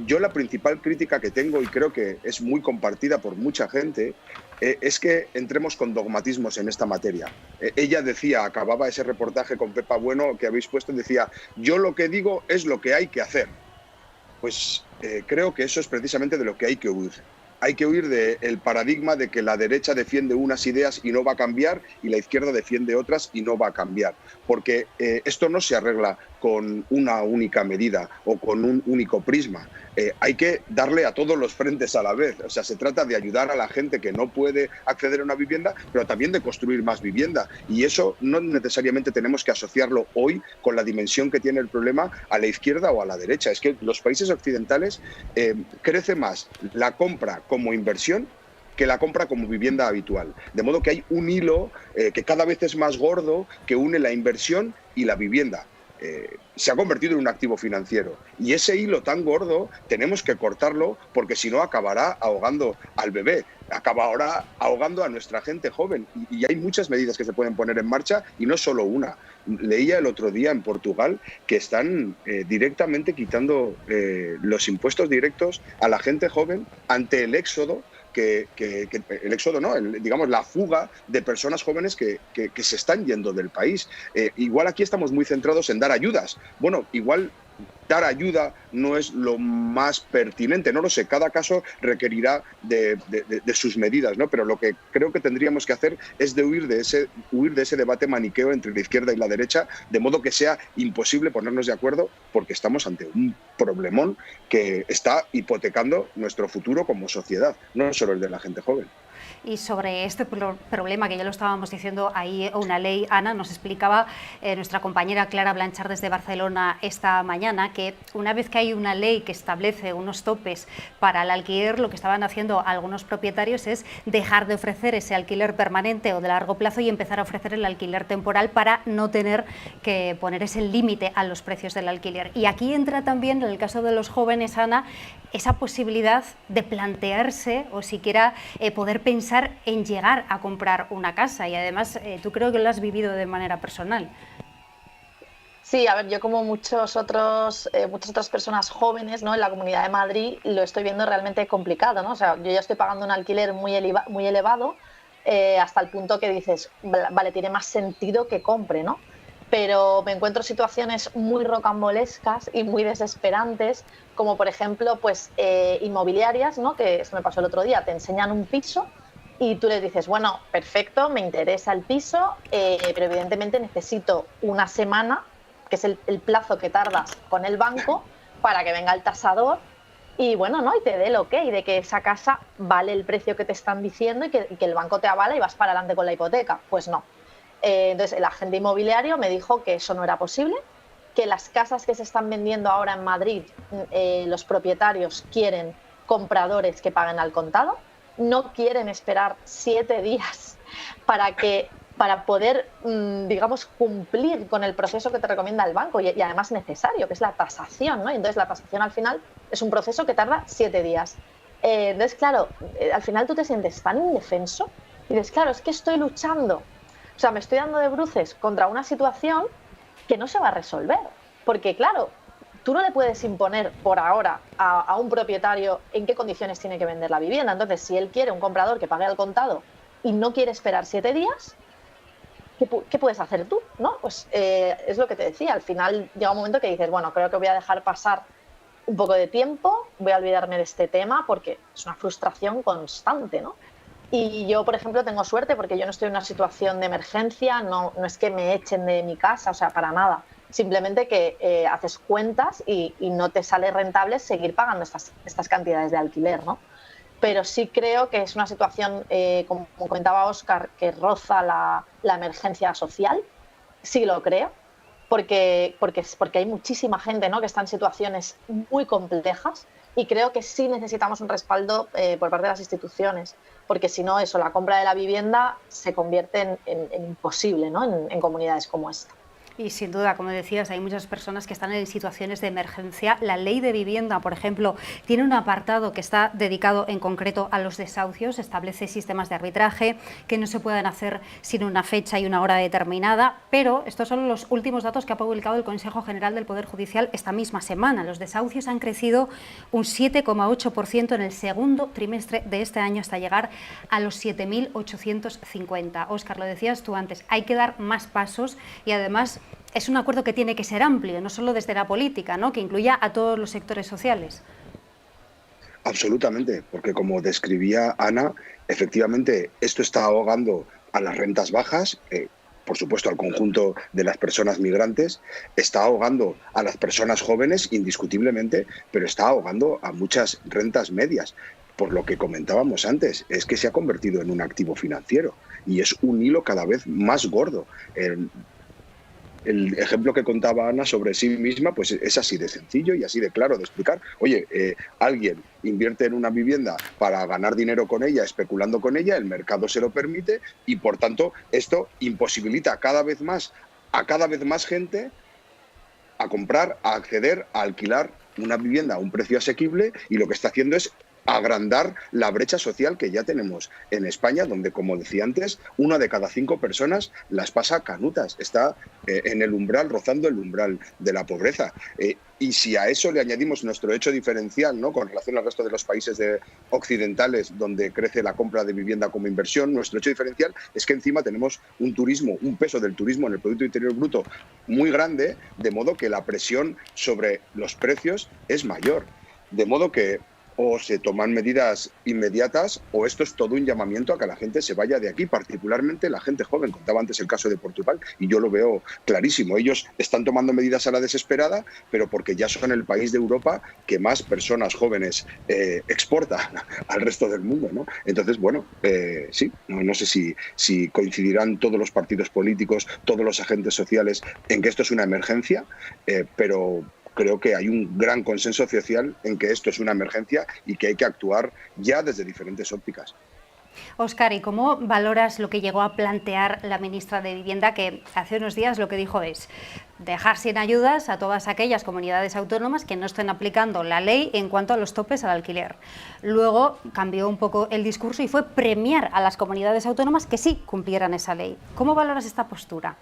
Yo la principal crítica que tengo, y creo que es muy compartida por mucha gente, es que entremos con dogmatismos en esta materia. Ella decía, acababa ese reportaje con Pepa Bueno que habéis puesto, decía, yo lo que digo es lo que hay que hacer. Pues creo que eso es precisamente de lo que hay que huir. Hay que huir del paradigma de que la derecha defiende unas ideas y no va a cambiar y la izquierda defiende otras y no va a cambiar. Porque esto no se arregla con una única medida o con un único prisma. Hay que darle a todos los frentes a la vez. O sea, se trata de ayudar a la gente que no puede acceder a una vivienda, pero también de construir más vivienda. Y eso no necesariamente tenemos que asociarlo hoy con la dimensión que tiene el problema a la izquierda o a la derecha. Es que los países occidentales crece más la compra como inversión que la compra como vivienda habitual. De modo que hay un hilo que cada vez es más gordo que une la inversión y la vivienda. Se ha convertido en un activo financiero y ese hilo tan gordo tenemos que cortarlo porque si no acabará ahogando al bebé, acabará ahogando a nuestra gente joven y hay muchas medidas que se pueden poner en marcha y no solo una. Leía el otro día en Portugal que están directamente quitando los impuestos directos a la gente joven ante el éxodo, el éxodo no, digamos la fuga de personas jóvenes que se están yendo del país. Igual aquí estamos muy centrados en dar ayudas. Bueno, igual dar ayuda no es lo más pertinente, no lo sé, cada caso requerirá de sus medidas, ¿no? Pero lo que creo que tendríamos que hacer es huir de ese debate maniqueo entre la izquierda y la derecha, de modo que sea imposible ponernos de acuerdo, porque estamos ante un problemón que está hipotecando nuestro futuro como sociedad, no solo el de la gente joven. Y sobre este problema, que ya lo estábamos diciendo, hay una ley, Ana, nos explicaba nuestra compañera Clara Blanchard desde Barcelona esta mañana, que una vez que hay una ley que establece unos topes para el alquiler, lo que estaban haciendo algunos propietarios es dejar de ofrecer ese alquiler permanente o de largo plazo y empezar a ofrecer el alquiler temporal para no tener que poner ese límite a los precios del alquiler. Y aquí entra también, en el caso de los jóvenes, Ana, esa posibilidad de plantearse o siquiera poder pensar en llegar a comprar una casa, y además tú creo que lo has vivido de manera personal. Sí, a ver, yo como muchas otras personas jóvenes, ¿no?, en la Comunidad de Madrid lo estoy viendo realmente complicado, ¿no? O sea, yo ya estoy pagando un alquiler muy elevado hasta el punto que dices, vale, tiene más sentido que compre, ¿no? Pero me encuentro situaciones muy rocambolescas y muy desesperantes, como por ejemplo, pues inmobiliarias, ¿no?, que eso me pasó el otro día, te enseñan un piso y tú les dices, bueno, perfecto, me interesa el piso, pero evidentemente necesito una semana, que es el plazo que tardas con el banco, para que venga el tasador y bueno, ¿no?, y te dé el ok de que esa casa vale el precio que te están diciendo y que el banco te avala y vas para adelante con la hipoteca. Pues no. Entonces el agente inmobiliario me dijo que eso no era posible, que las casas que se están vendiendo ahora en Madrid, los propietarios quieren compradores que paguen al contado, no quieren esperar 7 días para poder, digamos, cumplir con el proceso que te recomienda el banco y además necesario, que es la tasación, ¿no? Y entonces la tasación al final es un proceso que tarda 7 días. Entonces, claro, al final tú te sientes tan indefenso y dices, claro, es que estoy luchando, o sea, me estoy dando de bruces contra una situación que no se va a resolver, porque claro, tú no le puedes imponer por ahora a un propietario en qué condiciones tiene que vender la vivienda. Entonces, si él quiere un comprador que pague al contado y no quiere esperar 7 días, ¿qué puedes hacer tú? ¿No? Pues es lo que te decía, al final llega un momento que dices, bueno, creo que voy a dejar pasar un poco de tiempo, voy a olvidarme de este tema porque es una frustración constante, ¿no? Y yo, por ejemplo, tengo suerte porque yo no estoy en una situación de emergencia, no es que me echen de mi casa, o sea, para nada. Simplemente que haces cuentas y no te sale rentable seguir pagando estas cantidades de alquiler, ¿no? Pero sí creo que es una situación, como comentaba Óscar, que roza la emergencia social, sí lo creo, porque hay muchísima gente, ¿no?, que está en situaciones muy complejas y creo que sí necesitamos un respaldo por parte de las instituciones, porque si no, la compra de la vivienda se convierte en imposible, ¿no?, en comunidades como esta. Y sin duda, como decías, hay muchas personas que están en situaciones de emergencia. La ley de vivienda, por ejemplo, tiene un apartado que está dedicado en concreto a los desahucios, establece sistemas de arbitraje que no se pueden hacer sin una fecha y una hora determinada, pero estos son los últimos datos que ha publicado el Consejo General del Poder Judicial esta misma semana. Los desahucios han crecido un 7,8% en el segundo trimestre de este año hasta llegar a los 7.850. Óscar, lo decías tú antes, hay que dar más pasos y además es un acuerdo que tiene que ser amplio, no solo desde la política, ¿no?, que incluya a todos los sectores sociales. Absolutamente, porque como describía Ana, efectivamente esto está ahogando a las rentas bajas, por supuesto al conjunto de las personas migrantes, está ahogando a las personas jóvenes indiscutiblemente, pero está ahogando a muchas rentas medias. Por lo que comentábamos antes, es que se ha convertido en un activo financiero y es un hilo cada vez más gordo. El ejemplo que contaba Ana sobre sí misma, pues es así de sencillo y así de claro de explicar. Oye, alguien invierte en una vivienda para ganar dinero con ella, especulando con ella, el mercado se lo permite y por tanto esto imposibilita cada vez más a cada vez más gente a comprar, a acceder, a alquilar una vivienda a un precio asequible y lo que está haciendo es agrandar la brecha social que ya tenemos en España, donde, como decía antes, 1 de cada 5 personas las pasa canutas, está en el umbral, rozando el umbral de la pobreza. Y si a eso le añadimos nuestro hecho diferencial, ¿no?, con relación al resto de los países occidentales donde crece la compra de vivienda como inversión, nuestro hecho diferencial es que encima tenemos un turismo, un peso del turismo en el Producto Interior Bruto muy grande, de modo que la presión sobre los precios es mayor. De modo que o se toman medidas inmediatas o esto es todo un llamamiento a que la gente se vaya de aquí, particularmente la gente joven. Contaba antes el caso de Portugal y yo lo veo clarísimo. Ellos están tomando medidas a la desesperada, pero porque ya son el país de Europa que más personas jóvenes exporta al resto del mundo, ¿no? Entonces, bueno, sí, no sé si coincidirán todos los partidos políticos, todos los agentes sociales en que esto es una emergencia, pero creo que hay un gran consenso social en que esto es una emergencia y que hay que actuar ya desde diferentes ópticas. Óscar, ¿y cómo valoras lo que llegó a plantear la ministra de Vivienda, que hace unos días lo que dijo es dejar sin ayudas a todas aquellas comunidades autónomas que no estén aplicando la ley en cuanto a los topes al alquiler? Luego cambió un poco el discurso y fue premiar a las comunidades autónomas que sí cumplieran esa ley. ¿Cómo valoras esta postura?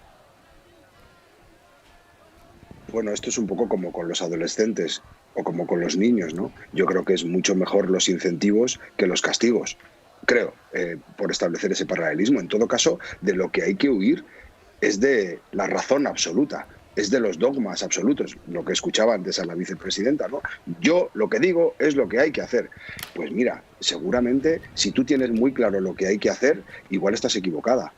Bueno, esto es un poco como con los adolescentes o como con los niños, ¿no? Yo creo que es mucho mejor los incentivos que los castigos, creo, por establecer ese paralelismo. En todo caso, de lo que hay que huir es de la razón absoluta, es de los dogmas absolutos, lo que escuchaba antes a la vicepresidenta, ¿no? Yo lo que digo es lo que hay que hacer. Pues mira, seguramente si tú tienes muy claro lo que hay que hacer, igual estás equivocada.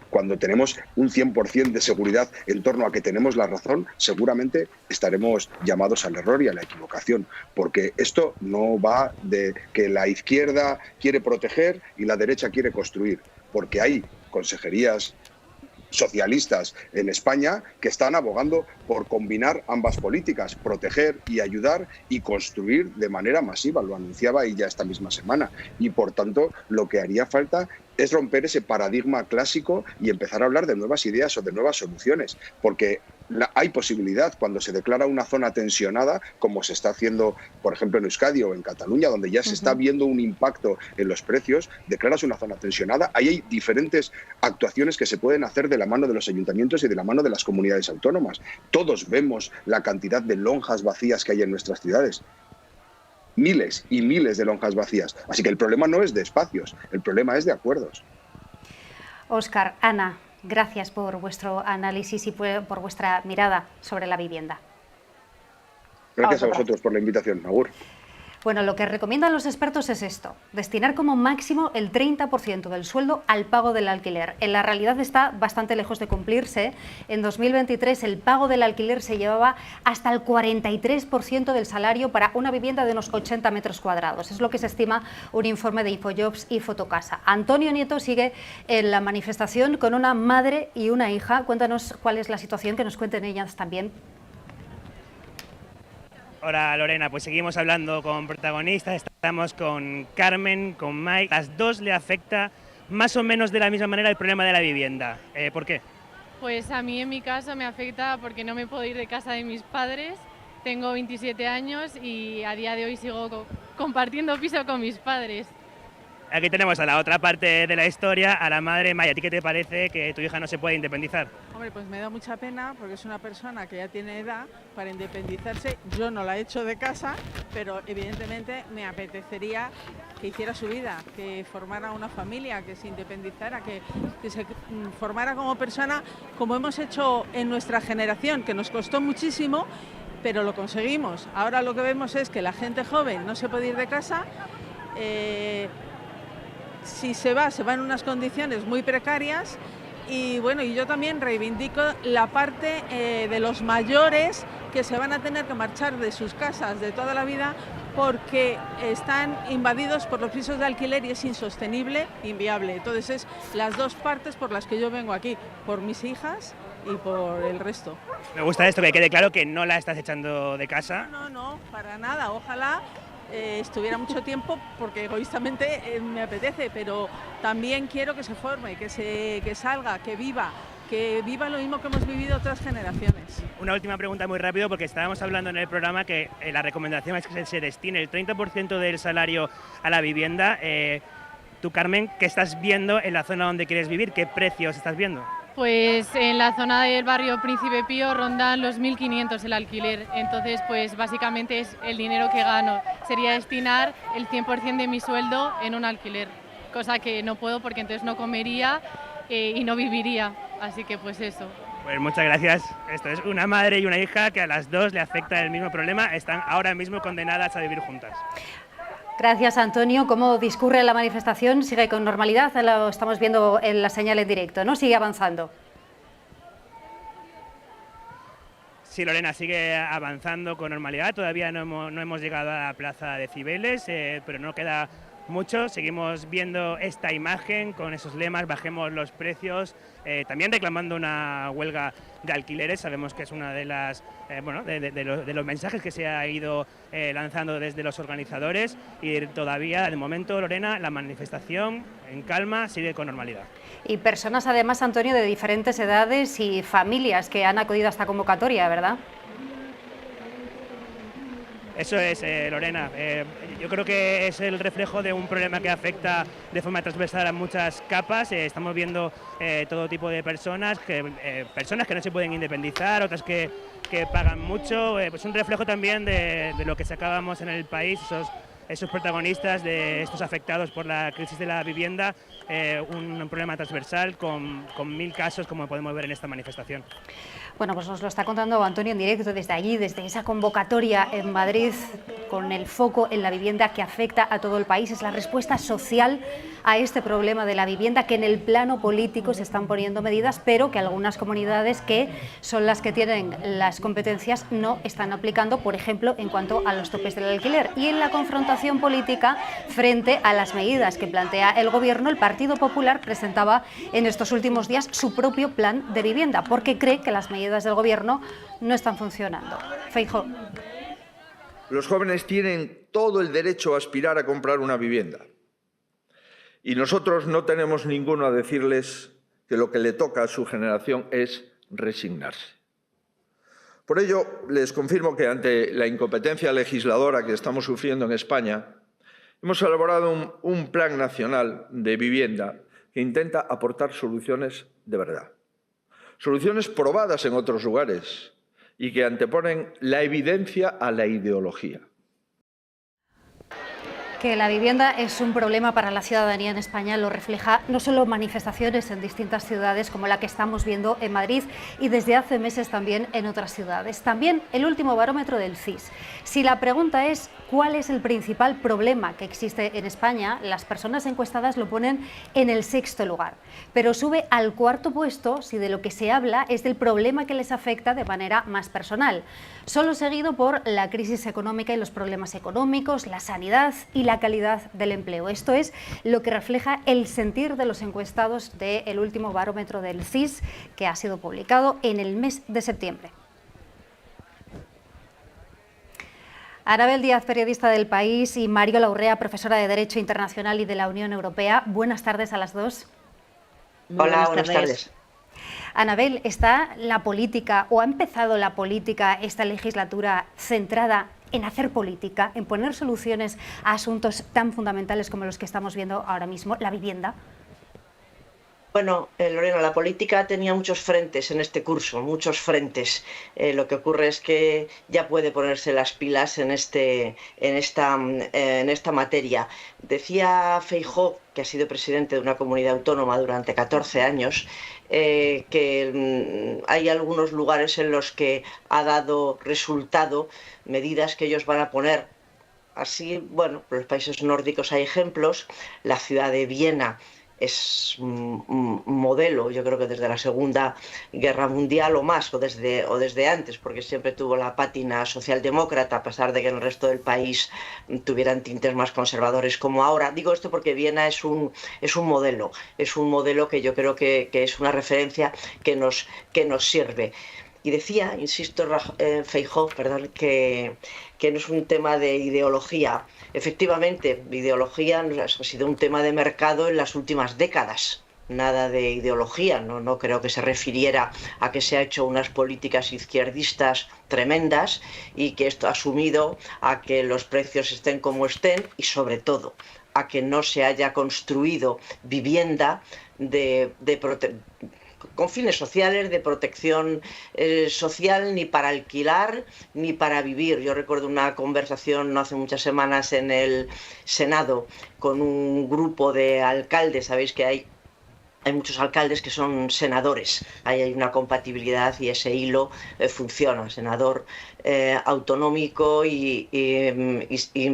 Cuando tenemos un 100% de seguridad en torno a que tenemos la razón, seguramente estaremos llamados al error y a la equivocación, porque esto no va de que la izquierda quiere proteger y la derecha quiere construir, porque hay consejerías socialistas en España que están abogando por combinar ambas políticas, proteger y ayudar y construir de manera masiva, lo anunciaba ella esta misma semana, y por tanto lo que haría falta es romper ese paradigma clásico y empezar a hablar de nuevas ideas o de nuevas soluciones, porque hay posibilidad cuando se declara una zona tensionada, como se está haciendo, por ejemplo, en Euskadi o en Cataluña, donde ya se está viendo un impacto en los precios, declaras una zona tensionada, ahí hay diferentes actuaciones que se pueden hacer de la mano de los ayuntamientos y de la mano de las comunidades autónomas. Todos vemos la cantidad de lonjas vacías que hay en nuestras ciudades. Miles y miles de lonjas vacías. Así que el problema no es de espacios, el problema es de acuerdos. Óscar, Ana, gracias por vuestro análisis y por vuestra mirada sobre la vivienda. Gracias a vosotros por la invitación, Agur. Bueno, lo que recomiendan los expertos es esto: destinar como máximo el 30% del sueldo al pago del alquiler. En la realidad está bastante lejos de cumplirse. En 2023 el pago del alquiler se llevaba hasta el 43% del salario para una vivienda de unos 80 metros cuadrados. Es lo que se estima un informe de Infojobs y Fotocasa. Antonio Nieto sigue en la manifestación con una madre y una hija. Cuéntanos cuál es la situación, que nos cuenten ellas también. Hola Lorena, pues seguimos hablando con protagonistas, estamos con Carmen, con Mike. Las dos le afecta más o menos de la misma manera el problema de la vivienda. ¿Por qué? Pues a mí en mi caso me afecta porque no me puedo ir de casa de mis padres, tengo 27 años y a día de hoy sigo compartiendo piso con mis padres. Aquí tenemos a la otra parte de la historia, a la madre. Maya, ¿a ti qué te parece que tu hija no se puede independizar? Hombre, pues me da mucha pena porque es una persona que ya tiene edad para independizarse. Yo no la he hecho de casa, pero evidentemente me apetecería que hiciera su vida, que formara una familia, que se independizara, que se formara como persona, como hemos hecho en nuestra generación, que nos costó muchísimo, pero lo conseguimos. Ahora lo que vemos es que la gente joven no se puede ir de casa. Si se va en unas condiciones muy precarias y bueno, y yo también reivindico la parte de los mayores que se van a tener que marchar de sus casas de toda la vida porque están invadidos por los pisos de alquiler y es insostenible, inviable. Entonces es las dos partes por las que yo vengo aquí, por mis hijas y por el resto. Me gusta esto, que quede claro que no la estás echando de casa. No, para nada, ojalá estuviera mucho tiempo porque egoístamente me apetece, pero también quiero que se forme, que salga, que viva que vivan lo mismo que hemos vivido otras generaciones. Una última pregunta muy rápido, porque estábamos hablando en el programa que la recomendación es que se destine el 30% del salario a la vivienda. Tú, Carmen, ¿qué estás viendo en la zona donde quieres vivir? ¿Qué precios estás viendo? Pues en la zona del barrio Príncipe Pío rondan los 1.500 el alquiler, entonces pues básicamente es el dinero que gano. Sería destinar el 100% de mi sueldo en un alquiler, cosa que no puedo porque entonces no comería y no viviría, así que pues eso. Pues muchas gracias. Esto es una madre y una hija que a las dos le afecta el mismo problema, están ahora mismo condenadas a vivir juntas. Gracias, Antonio. ¿Cómo discurre la manifestación? ¿Sigue con normalidad? Lo estamos viendo en la señal en directo, ¿no? ¿Sigue avanzando? Sí, Lorena, sigue avanzando con normalidad. Todavía no hemos llegado a la Plaza de Cibeles, pero no queda mucho. Seguimos viendo esta imagen con esos lemas, bajemos los precios, también reclamando una huelga de alquileres. Sabemos que es una de las de los mensajes que se ha ido lanzando desde los organizadores, y todavía, de momento, Lorena, la manifestación en calma sigue con normalidad. Y personas, además, Antonio, de diferentes edades y familias que han acudido a esta convocatoria, ¿verdad? Eso es, Lorena. Yo creo que es el reflejo de un problema que afecta de forma transversal a muchas capas. Estamos viendo todo tipo de personas que no se pueden independizar, otras que pagan mucho. Pues un reflejo también de lo que sacábamos en el país, esos protagonistas, de estos afectados por la crisis de la vivienda, un problema transversal con 1000 casos, como podemos ver en esta manifestación. Bueno, pues nos lo está contando Antonio en directo desde allí, desde esa convocatoria en Madrid, con el foco en la vivienda que afecta a todo el país. Es la respuesta social a este problema de la vivienda, que en el plano político se están poniendo medidas, pero que algunas comunidades, que son las que tienen las competencias, no están aplicando, por ejemplo, en cuanto a los topes del alquiler. Y en la confrontación política frente a las medidas que plantea el Gobierno, el Partido Popular presentaba en estos últimos días su propio plan de vivienda, porque cree que las medidas del Gobierno no están funcionando. Feijóo. Los jóvenes tienen todo el derecho a aspirar a comprar una vivienda, y nosotros no tenemos ninguno a decirles que lo que le toca a su generación es resignarse. Por ello, les confirmo que ante la incompetencia legisladora que estamos sufriendo en España, hemos elaborado un plan nacional de vivienda que intenta aportar soluciones de verdad. Soluciones probadas en otros lugares y que anteponen la evidencia a la ideología. Que la vivienda es un problema para la ciudadanía en España lo refleja no solo manifestaciones en distintas ciudades como la que estamos viendo en Madrid, y desde hace meses también en otras ciudades. También el último barómetro del CIS. Si la pregunta es ¿cuál es el principal problema que existe en España?, las personas encuestadas lo ponen en el 6º lugar, pero sube al 4º puesto si de lo que se habla es del problema que les afecta de manera más personal, solo seguido por la crisis económica y los problemas económicos, la sanidad y la calidad del empleo. Esto es lo que refleja el sentir de los encuestados del último barómetro del CIS, que ha sido publicado en el mes de septiembre. Anabel Díaz, periodista del País, y Mario Laurrea, profesora de Derecho Internacional y de la Unión Europea. Buenas tardes a las dos. Hola, buenas tardes. Anabel, ¿está la política, o ha empezado la política esta legislatura, centrada en hacer política, en poner soluciones a asuntos tan fundamentales como los que estamos viendo ahora mismo, la vivienda? Bueno, Lorena, la política tenía muchos frentes en este curso, muchos frentes. Lo que ocurre es que ya puede ponerse las pilas en esta materia. Decía Feijóo, que ha sido presidente de una comunidad autónoma durante 14 años, que hay algunos lugares en los que ha dado resultado medidas que ellos van a poner. Así, bueno, en los países nórdicos hay ejemplos. La ciudad de Viena es un modelo, yo creo que desde la Segunda Guerra Mundial o más, o desde antes, porque siempre tuvo la pátina socialdemócrata, a pesar de que en el resto del país tuvieran tintes más conservadores como ahora. Digo esto porque Viena es un modelo que yo creo que es una referencia que nos sirve. Y decía, insisto, Feijóo, que no es un tema de ideología. Efectivamente, ideología ha sido un tema de mercado en las últimas décadas. nada de ideología, no creo que se refiriera a que se ha hecho unas políticas izquierdistas tremendas y que esto ha asumido a que los precios estén como estén y sobre todo a que no se haya construido vivienda con fines sociales, de protección social, ni para alquilar ni para vivir. Yo recuerdo una conversación no hace muchas semanas en el Senado con un grupo de alcaldes. Sabéis que hay muchos alcaldes que son senadores, hay una compatibilidad y ese hilo funciona, senador autonómico y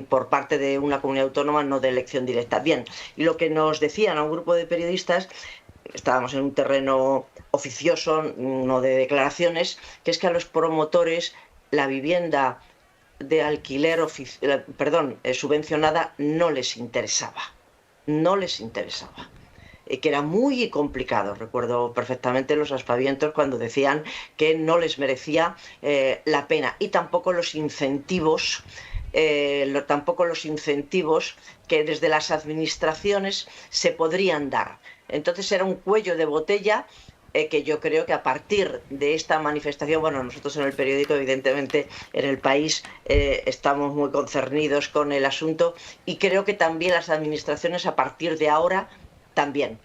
por parte de una comunidad autónoma, no de elección directa. Bien, y lo que nos decían a un grupo de periodistas, estábamos en un terreno oficioso, no de declaraciones, que es que a los promotores la vivienda de alquiler subvencionada no les interesaba, que era muy complicado. Recuerdo perfectamente los aspavientos cuando decían que no les merecía la pena, y tampoco los incentivos que desde las administraciones se podrían dar. Entonces era un cuello de botella que yo creo que a partir de esta manifestación, bueno, nosotros en el periódico, evidentemente en El País, estamos muy concernidos con el asunto, y creo que también las administraciones a partir de ahora también.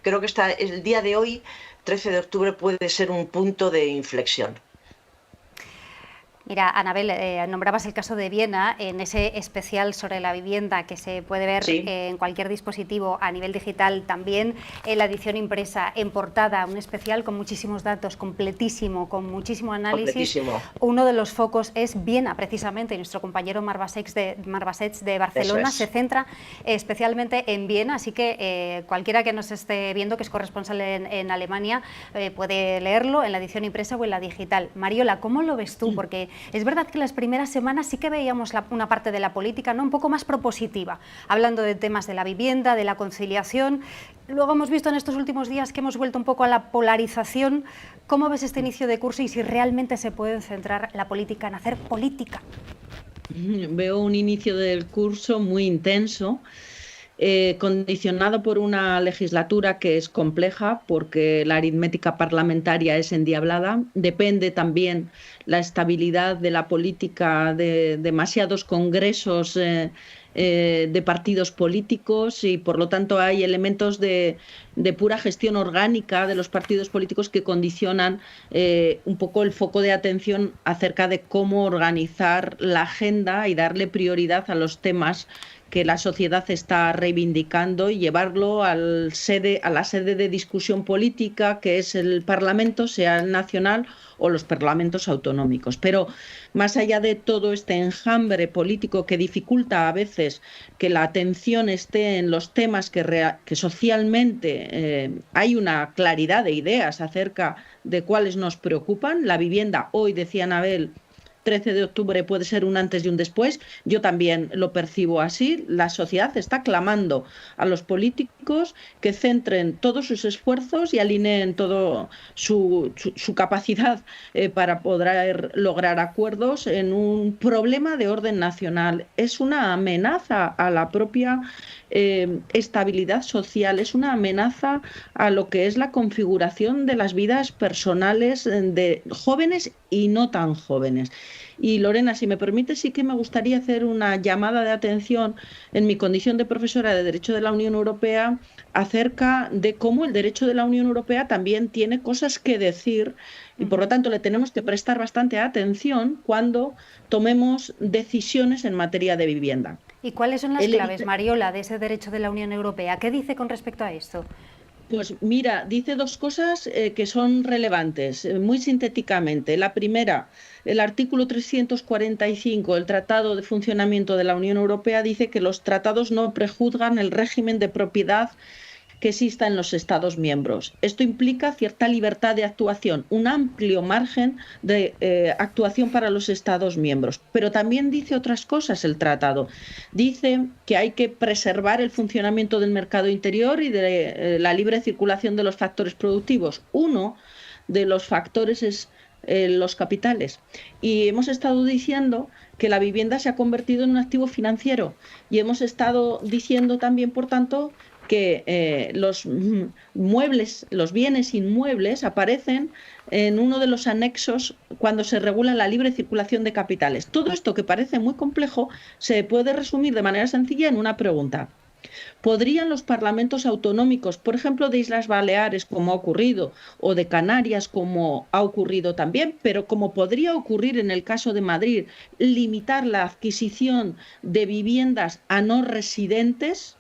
Creo que el día de hoy, 13 de octubre, puede ser un punto de inflexión. Mira, Anabel, nombrabas el caso de Viena en ese especial sobre la vivienda que se puede ver en cualquier dispositivo a nivel digital, también en la edición impresa, en portada, un especial con muchísimos datos, completísimo, con muchísimo análisis. Uno de los focos es Viena, precisamente, y nuestro compañero Marbasets de Barcelona se centra especialmente en Viena, así que cualquiera que nos esté viendo, que es corresponsal en Alemania, puede leerlo en la edición impresa o en la digital. Mariola, ¿cómo lo ves tú? Porque es verdad que las primeras semanas sí que veíamos una parte de la política, ¿no?, un poco más propositiva, hablando de temas de la vivienda, de la conciliación. Luego hemos visto en estos últimos días que hemos vuelto un poco a la polarización. ¿Cómo ves este inicio de curso y si realmente se puede centrar la política en hacer política? Veo un inicio del curso muy intenso, condicionado por una legislatura que es compleja porque la aritmética parlamentaria es endiablada. Depende también la estabilidad de la política de demasiados congresos de partidos políticos, y por lo tanto hay elementos de pura gestión orgánica de los partidos políticos que condicionan un poco el foco de atención acerca de cómo organizar la agenda y darle prioridad a los temas que la sociedad está reivindicando y llevarlo a la sede de discusión política, que es el Parlamento, sea el nacional o los parlamentos autonómicos. Pero más allá de todo este enjambre político que dificulta a veces que la atención esté en los temas que socialmente hay una claridad de ideas acerca de cuáles nos preocupan, la vivienda, hoy decía Anabel, 13 de octubre puede ser un antes y un después. Yo también lo percibo así. La sociedad está clamando a los políticos que centren todos sus esfuerzos y alineen toda su capacidad para poder lograr acuerdos en un problema de orden nacional. Es una amenaza a la propia estabilidad social, es una amenaza a lo que es la configuración de las vidas personales de jóvenes y no tan jóvenes. Y Lorena, si me permite, sí que me gustaría hacer una llamada de atención en mi condición de profesora de Derecho de la Unión Europea acerca de cómo el Derecho de la Unión Europea también tiene cosas que decir y por lo tanto le tenemos que prestar bastante atención cuando tomemos decisiones en materia de vivienda. ¿Y cuáles son las claves, Mariola, de ese Derecho de la Unión Europea? ¿Qué dice con respecto a esto? Pues mira, dice dos cosas que son relevantes, muy sintéticamente. La primera, el artículo 345 del Tratado de Funcionamiento de la Unión Europea dice que los tratados no prejuzgan el régimen de propiedad que exista en los Estados miembros. Esto implica cierta libertad de actuación, un amplio margen de actuación para los Estados miembros. Pero también dice otras cosas el tratado. Dice que hay que preservar el funcionamiento del mercado interior y de la libre circulación de los factores productivos. Uno de los factores es los capitales. Y hemos estado diciendo que la vivienda se ha convertido en un activo financiero y hemos estado diciendo también, por tanto, que los muebles, los bienes inmuebles aparecen en uno de los anexos cuando se regula la libre circulación de capitales. Todo esto, que parece muy complejo, se puede resumir de manera sencilla en una pregunta. ¿Podrían los parlamentos autonómicos, por ejemplo de Islas Baleares, como ha ocurrido, o de Canarias, como ha ocurrido también, pero como podría ocurrir en el caso de Madrid, limitar la adquisición de viviendas a no residentes?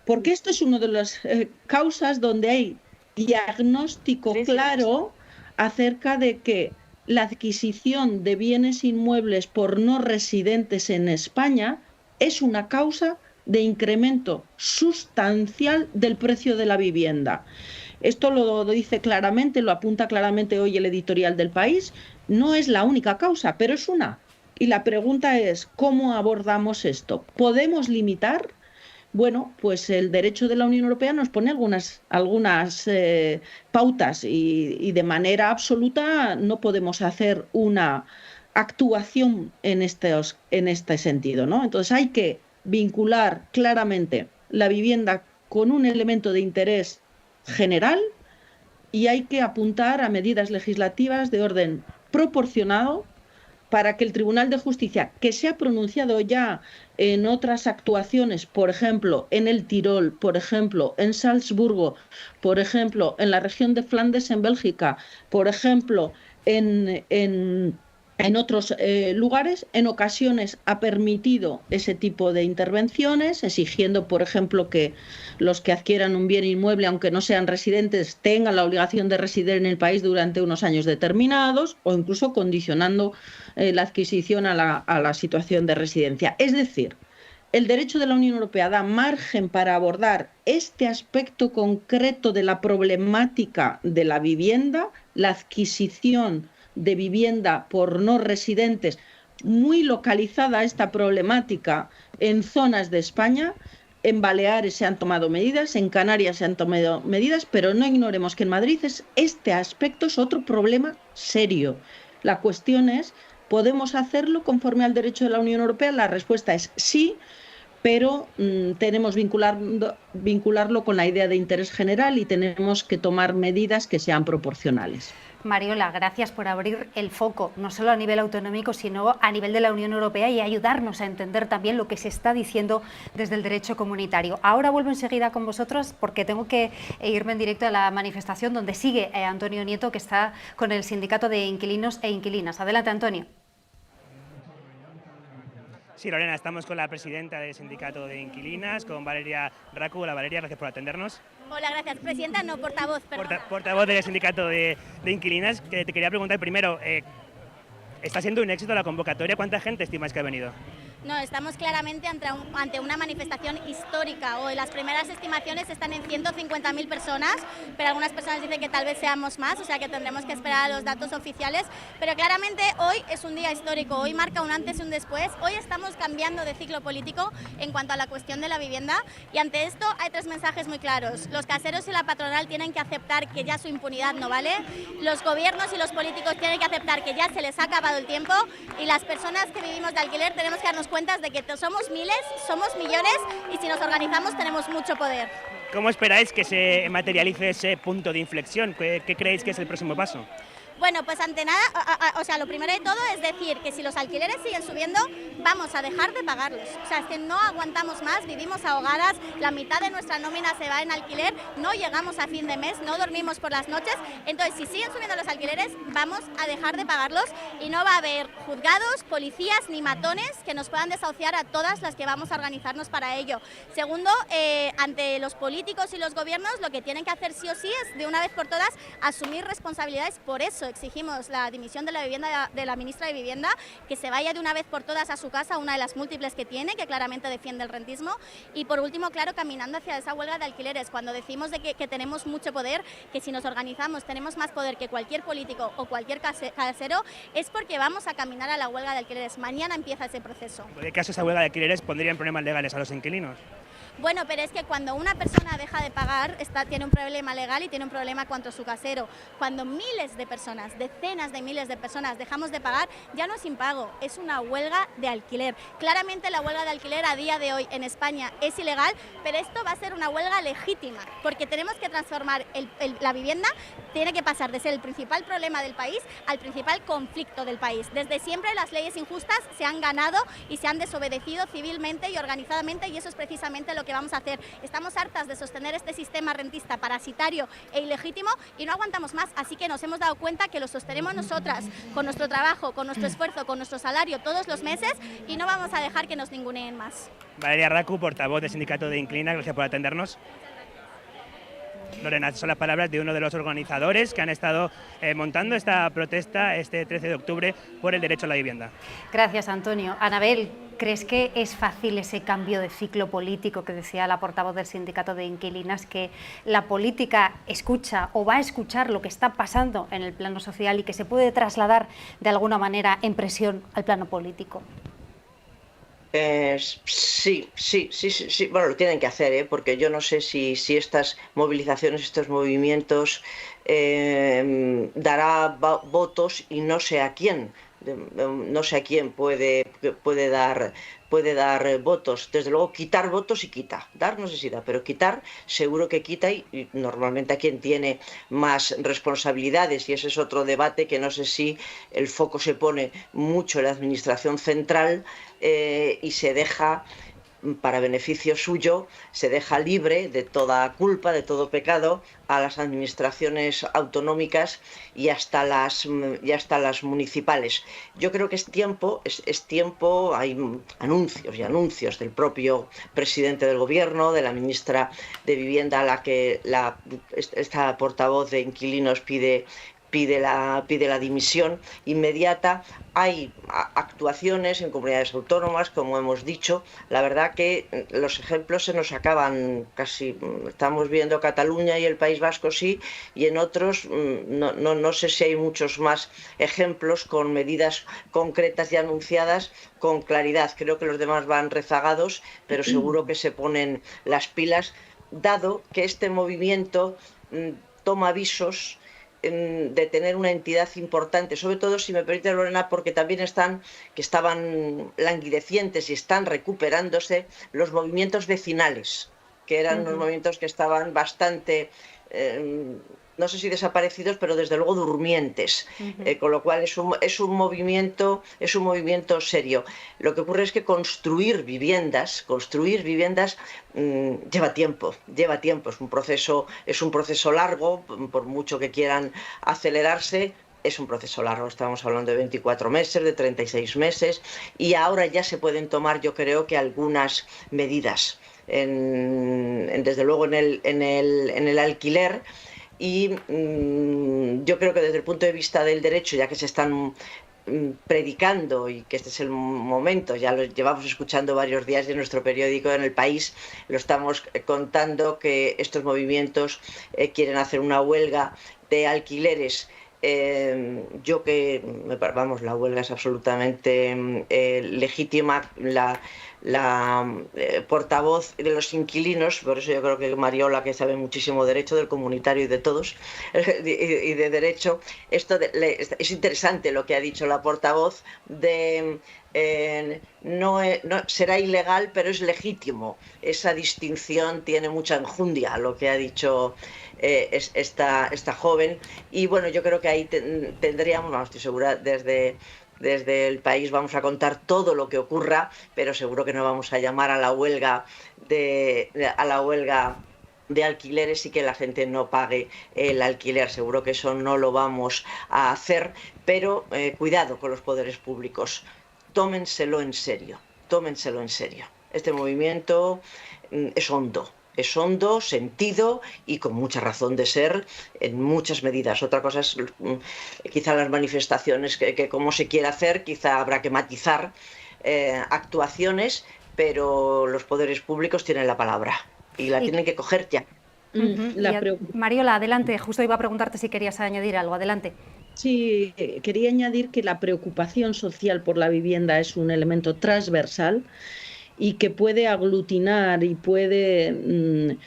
Porque esto es una de las causas donde hay diagnóstico claro acerca de que la adquisición de bienes inmuebles por no residentes en España es una causa de incremento sustancial del precio de la vivienda. Esto lo dice claramente, lo apunta claramente hoy el editorial del País. No es la única causa, pero es una. Y la pregunta es, ¿cómo abordamos esto? ¿Podemos limitar? Bueno, pues el derecho de la Unión Europea nos pone algunas pautas y de manera absoluta no podemos hacer una actuación en este sentido, ¿no? Entonces hay que vincular claramente la vivienda con un elemento de interés general y hay que apuntar a medidas legislativas de orden proporcionado para que el Tribunal de Justicia, que se ha pronunciado ya en otras actuaciones, por ejemplo, en el Tirol, por ejemplo, en Salzburgo, por ejemplo, en la región de Flandes en Bélgica, por ejemplo, en otros lugares, en ocasiones ha permitido ese tipo de intervenciones, exigiendo, por ejemplo, que los que adquieran un bien inmueble, aunque no sean residentes, tengan la obligación de residir en el país durante unos años determinados, o incluso condicionando la adquisición a la situación de residencia. Es decir, el derecho de la Unión Europea da margen para abordar este aspecto concreto de la problemática de la vivienda, la adquisición de vivienda por no residentes, muy localizada esta problemática en zonas de España. En Baleares se han tomado medidas, en Canarias se han tomado medidas, pero no ignoremos que en Madrid este aspecto es otro problema serio. La cuestión es, ¿podemos hacerlo conforme al derecho de la Unión Europea? La respuesta es sí, pero tenemos vincularlo con la idea de interés general y tenemos que tomar medidas que sean proporcionales. Mariola, gracias por abrir el foco, no solo a nivel autonómico, sino a nivel de la Unión Europea y ayudarnos a entender también lo que se está diciendo desde el derecho comunitario. Ahora vuelvo enseguida con vosotros porque tengo que irme en directo a la manifestación donde sigue Antonio Nieto, que está con el Sindicato de Inquilinos e Inquilinas. Adelante, Antonio. Sí, Lorena, estamos con la presidenta del Sindicato de Inquilinas, con Valeria Racu. Hola, Valeria, gracias por atendernos. Hola, gracias. Presidenta, no, portavoz, perdón. Portavoz del Sindicato de Inquilinas, que te quería preguntar primero, ¿está siendo un éxito la convocatoria? ¿Cuánta gente estimáis que ha venido? No, estamos claramente ante una manifestación histórica. Hoy las primeras estimaciones están en 150.000 personas, pero algunas personas dicen que tal vez seamos más, o sea que tendremos que esperar a los datos oficiales. Pero claramente hoy es un día histórico, hoy marca un antes y un después. Hoy estamos cambiando de ciclo político en cuanto a la cuestión de la vivienda y ante esto hay tres mensajes muy claros. Los caseros y la patronal tienen que aceptar que ya su impunidad no vale, los gobiernos y los políticos tienen que aceptar que ya se les ha acabado el tiempo y las personas que vivimos de alquiler tenemos que darnos cuentas de que somos miles, somos millones y si nos organizamos tenemos mucho poder. ¿Cómo esperáis que se materialice ese punto de inflexión? ¿Qué creéis que es el próximo paso? Bueno, pues ante nada, o sea, lo primero de todo es decir que si los alquileres siguen subiendo, vamos a dejar de pagarlos. O sea, es que no aguantamos más, vivimos ahogadas, la mitad de nuestra nómina se va en alquiler, no llegamos a fin de mes, no dormimos por las noches. Entonces, si siguen subiendo los alquileres, vamos a dejar de pagarlos y no va a haber juzgados, policías ni matones que nos puedan desahuciar a todas las que vamos a organizarnos para ello. Segundo, ante los políticos y los gobiernos, lo que tienen que hacer sí o sí es, de una vez por todas, asumir responsabilidades. Por eso exigimos la dimisión de la ministra de Vivienda, que se vaya de una vez por todas a su casa, una de las múltiples que tiene, que claramente defiende el rentismo. Y por último, claro, caminando hacia esa huelga de alquileres, cuando decimos de que tenemos mucho poder, que si nos organizamos tenemos más poder que cualquier político o cualquier casero, es porque vamos a caminar a la huelga de alquileres. Mañana empieza ese proceso. ¿En qué caso esa huelga de alquileres pondría en problemas legales a los inquilinos? Bueno, pero es que cuando una persona deja de pagar, tiene un problema legal y tiene un problema contra su casero. Cuando miles de personas, decenas de miles de personas dejamos de pagar, ya no es impago, es una huelga de alquiler. Claramente la huelga de alquiler a día de hoy en España es ilegal, pero esto va a ser una huelga legítima, porque tenemos que transformar la vivienda, tiene que pasar de ser el principal problema del país al principal conflicto del país. Desde siempre las leyes injustas se han ganado y se han desobedecido civilmente y organizadamente, y eso es precisamente lo que vamos a hacer. Estamos hartas de sostener este sistema rentista parasitario e ilegítimo y no aguantamos más, así que nos hemos dado cuenta que lo sostenemos nosotras, con nuestro trabajo, con nuestro esfuerzo, con nuestro salario todos los meses, y no vamos a dejar que nos ninguneen más. Valeria Racu, portavoz del sindicato de Inclina, gracias por atendernos. Lorena, son las palabras de uno de los organizadores que han estado montando esta protesta este 13 de octubre por el derecho a la vivienda. Gracias, Antonio. Anabel, ¿crees que es fácil ese cambio de ciclo político que decía la portavoz del sindicato de inquilinas, que la política escucha o va a escuchar lo que está pasando en el plano social y que se puede trasladar de alguna manera en presión al plano político? Sí. Bueno, lo tienen que hacer, porque yo no sé si estas movilizaciones, estos movimientos dará votos, y no sé a quién. No sé a quién puede dar votos. Desde luego, quitar votos y quita. Dar no sé si da, pero quitar seguro que quita, y normalmente a quien tiene más responsabilidades, y ese es otro debate que no sé si el foco se pone mucho en la administración central y se deja, para beneficio suyo, se deja libre de toda culpa, de todo pecado, a las administraciones autonómicas y hasta las municipales. Yo creo que es tiempo, hay anuncios y anuncios del propio presidente del gobierno, de la ministra de Vivienda, a la que esta portavoz de inquilinos pide la dimisión inmediata. Hay actuaciones en comunidades autónomas, como hemos dicho. La verdad que los ejemplos se nos acaban casi. Estamos viendo Cataluña y el País Vasco, sí, y en otros no sé si hay muchos más ejemplos con medidas concretas y anunciadas con claridad. Creo que los demás van rezagados, pero seguro que se ponen las pilas, dado que este movimiento toma avisos de tener una entidad importante, sobre todo, si me permite, Lorena, porque también estaban languidecientes y están recuperándose los movimientos vecinales, que eran unos movimientos que estaban bastante, no sé si desaparecidos, pero desde luego durmientes, con lo cual es un movimiento serio. Lo que ocurre es que construir viviendas lleva tiempo, es un proceso largo, por mucho que quieran acelerarse. Es un proceso largo, estamos hablando de 24 meses, de 36 meses, y ahora ya se pueden tomar, yo creo que algunas medidas, desde luego en el alquiler. Y yo creo que desde el punto de vista del derecho, ya que se están predicando y que este es el momento, ya lo llevamos escuchando varios días en nuestro periódico En El País, lo estamos contando, que estos movimientos quieren hacer una huelga de alquileres. La huelga es absolutamente legítima. La portavoz de los inquilinos, por eso yo creo que Mariola, que sabe muchísimo de derecho, del comunitario y de todos, y de derecho, es interesante lo que ha dicho la portavoz no será ilegal, pero es legítimo. Esa distinción tiene mucha enjundia, lo que ha dicho esta joven, y bueno, yo creo que ahí tendríamos, estoy segura, desde El País vamos a contar todo lo que ocurra, pero seguro que no vamos a llamar a la huelga de alquileres y que la gente no pague el alquiler. Seguro que eso no lo vamos a hacer, pero cuidado con los poderes públicos. Tómenselo en serio. Este movimiento es hondo, sentido y con mucha razón de ser en muchas medidas. Otra cosa es quizá las manifestaciones, que como se quiera hacer, quizá habrá que matizar actuaciones, pero los poderes públicos tienen la palabra y la tienen que coger ya. Mariola, adelante. Justo iba a preguntarte si querías añadir algo. Adelante. Sí, quería añadir que la preocupación social por la vivienda es un elemento transversal y que puede aglutinar y puede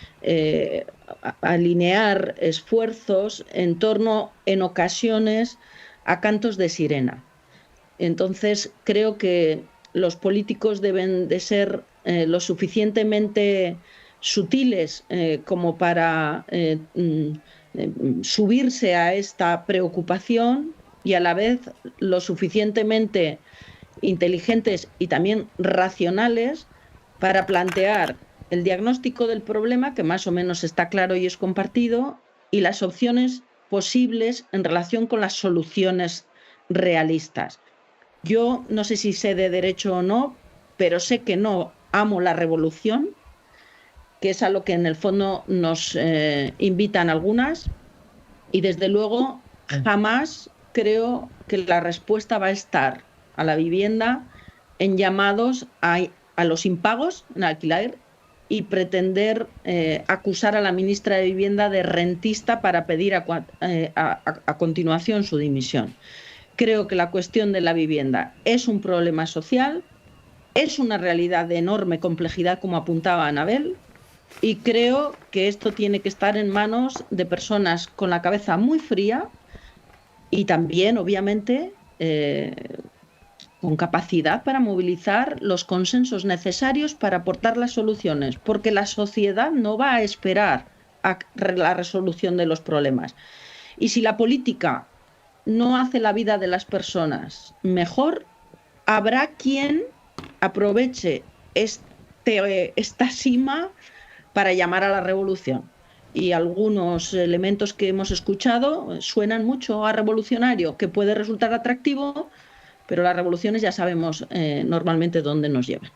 alinear esfuerzos en torno, en ocasiones, a cantos de sirena. Entonces, creo que los políticos deben de ser lo suficientemente sutiles como para subirse a esta preocupación y a la vez lo suficientemente inteligentes y también racionales para plantear el diagnóstico del problema, que más o menos está claro y es compartido, y las opciones posibles en relación con las soluciones realistas. Yo no sé si sé de derecho o no, pero sé que no amo la revolución, que es a lo que en el fondo nos invitan algunas, y desde luego jamás creo que la respuesta va a estar a la vivienda en llamados a los impagos en alquiler y pretender acusar a la ministra de Vivienda de rentista para pedir a continuación su dimisión. Creo que la cuestión de la vivienda es un problema social, es una realidad de enorme complejidad, como apuntaba Anabel, y creo que esto tiene que estar en manos de personas con la cabeza muy fría y también, obviamente, con capacidad para movilizar los consensos necesarios para aportar las soluciones, porque la sociedad no va a esperar a la resolución de los problemas. Y si la política no hace la vida de las personas mejor, habrá quien aproveche esta cima para llamar a la revolución. Y algunos elementos que hemos escuchado suenan mucho a revolucionario, que puede resultar atractivo, pero las revoluciones ya sabemos normalmente dónde nos llevan.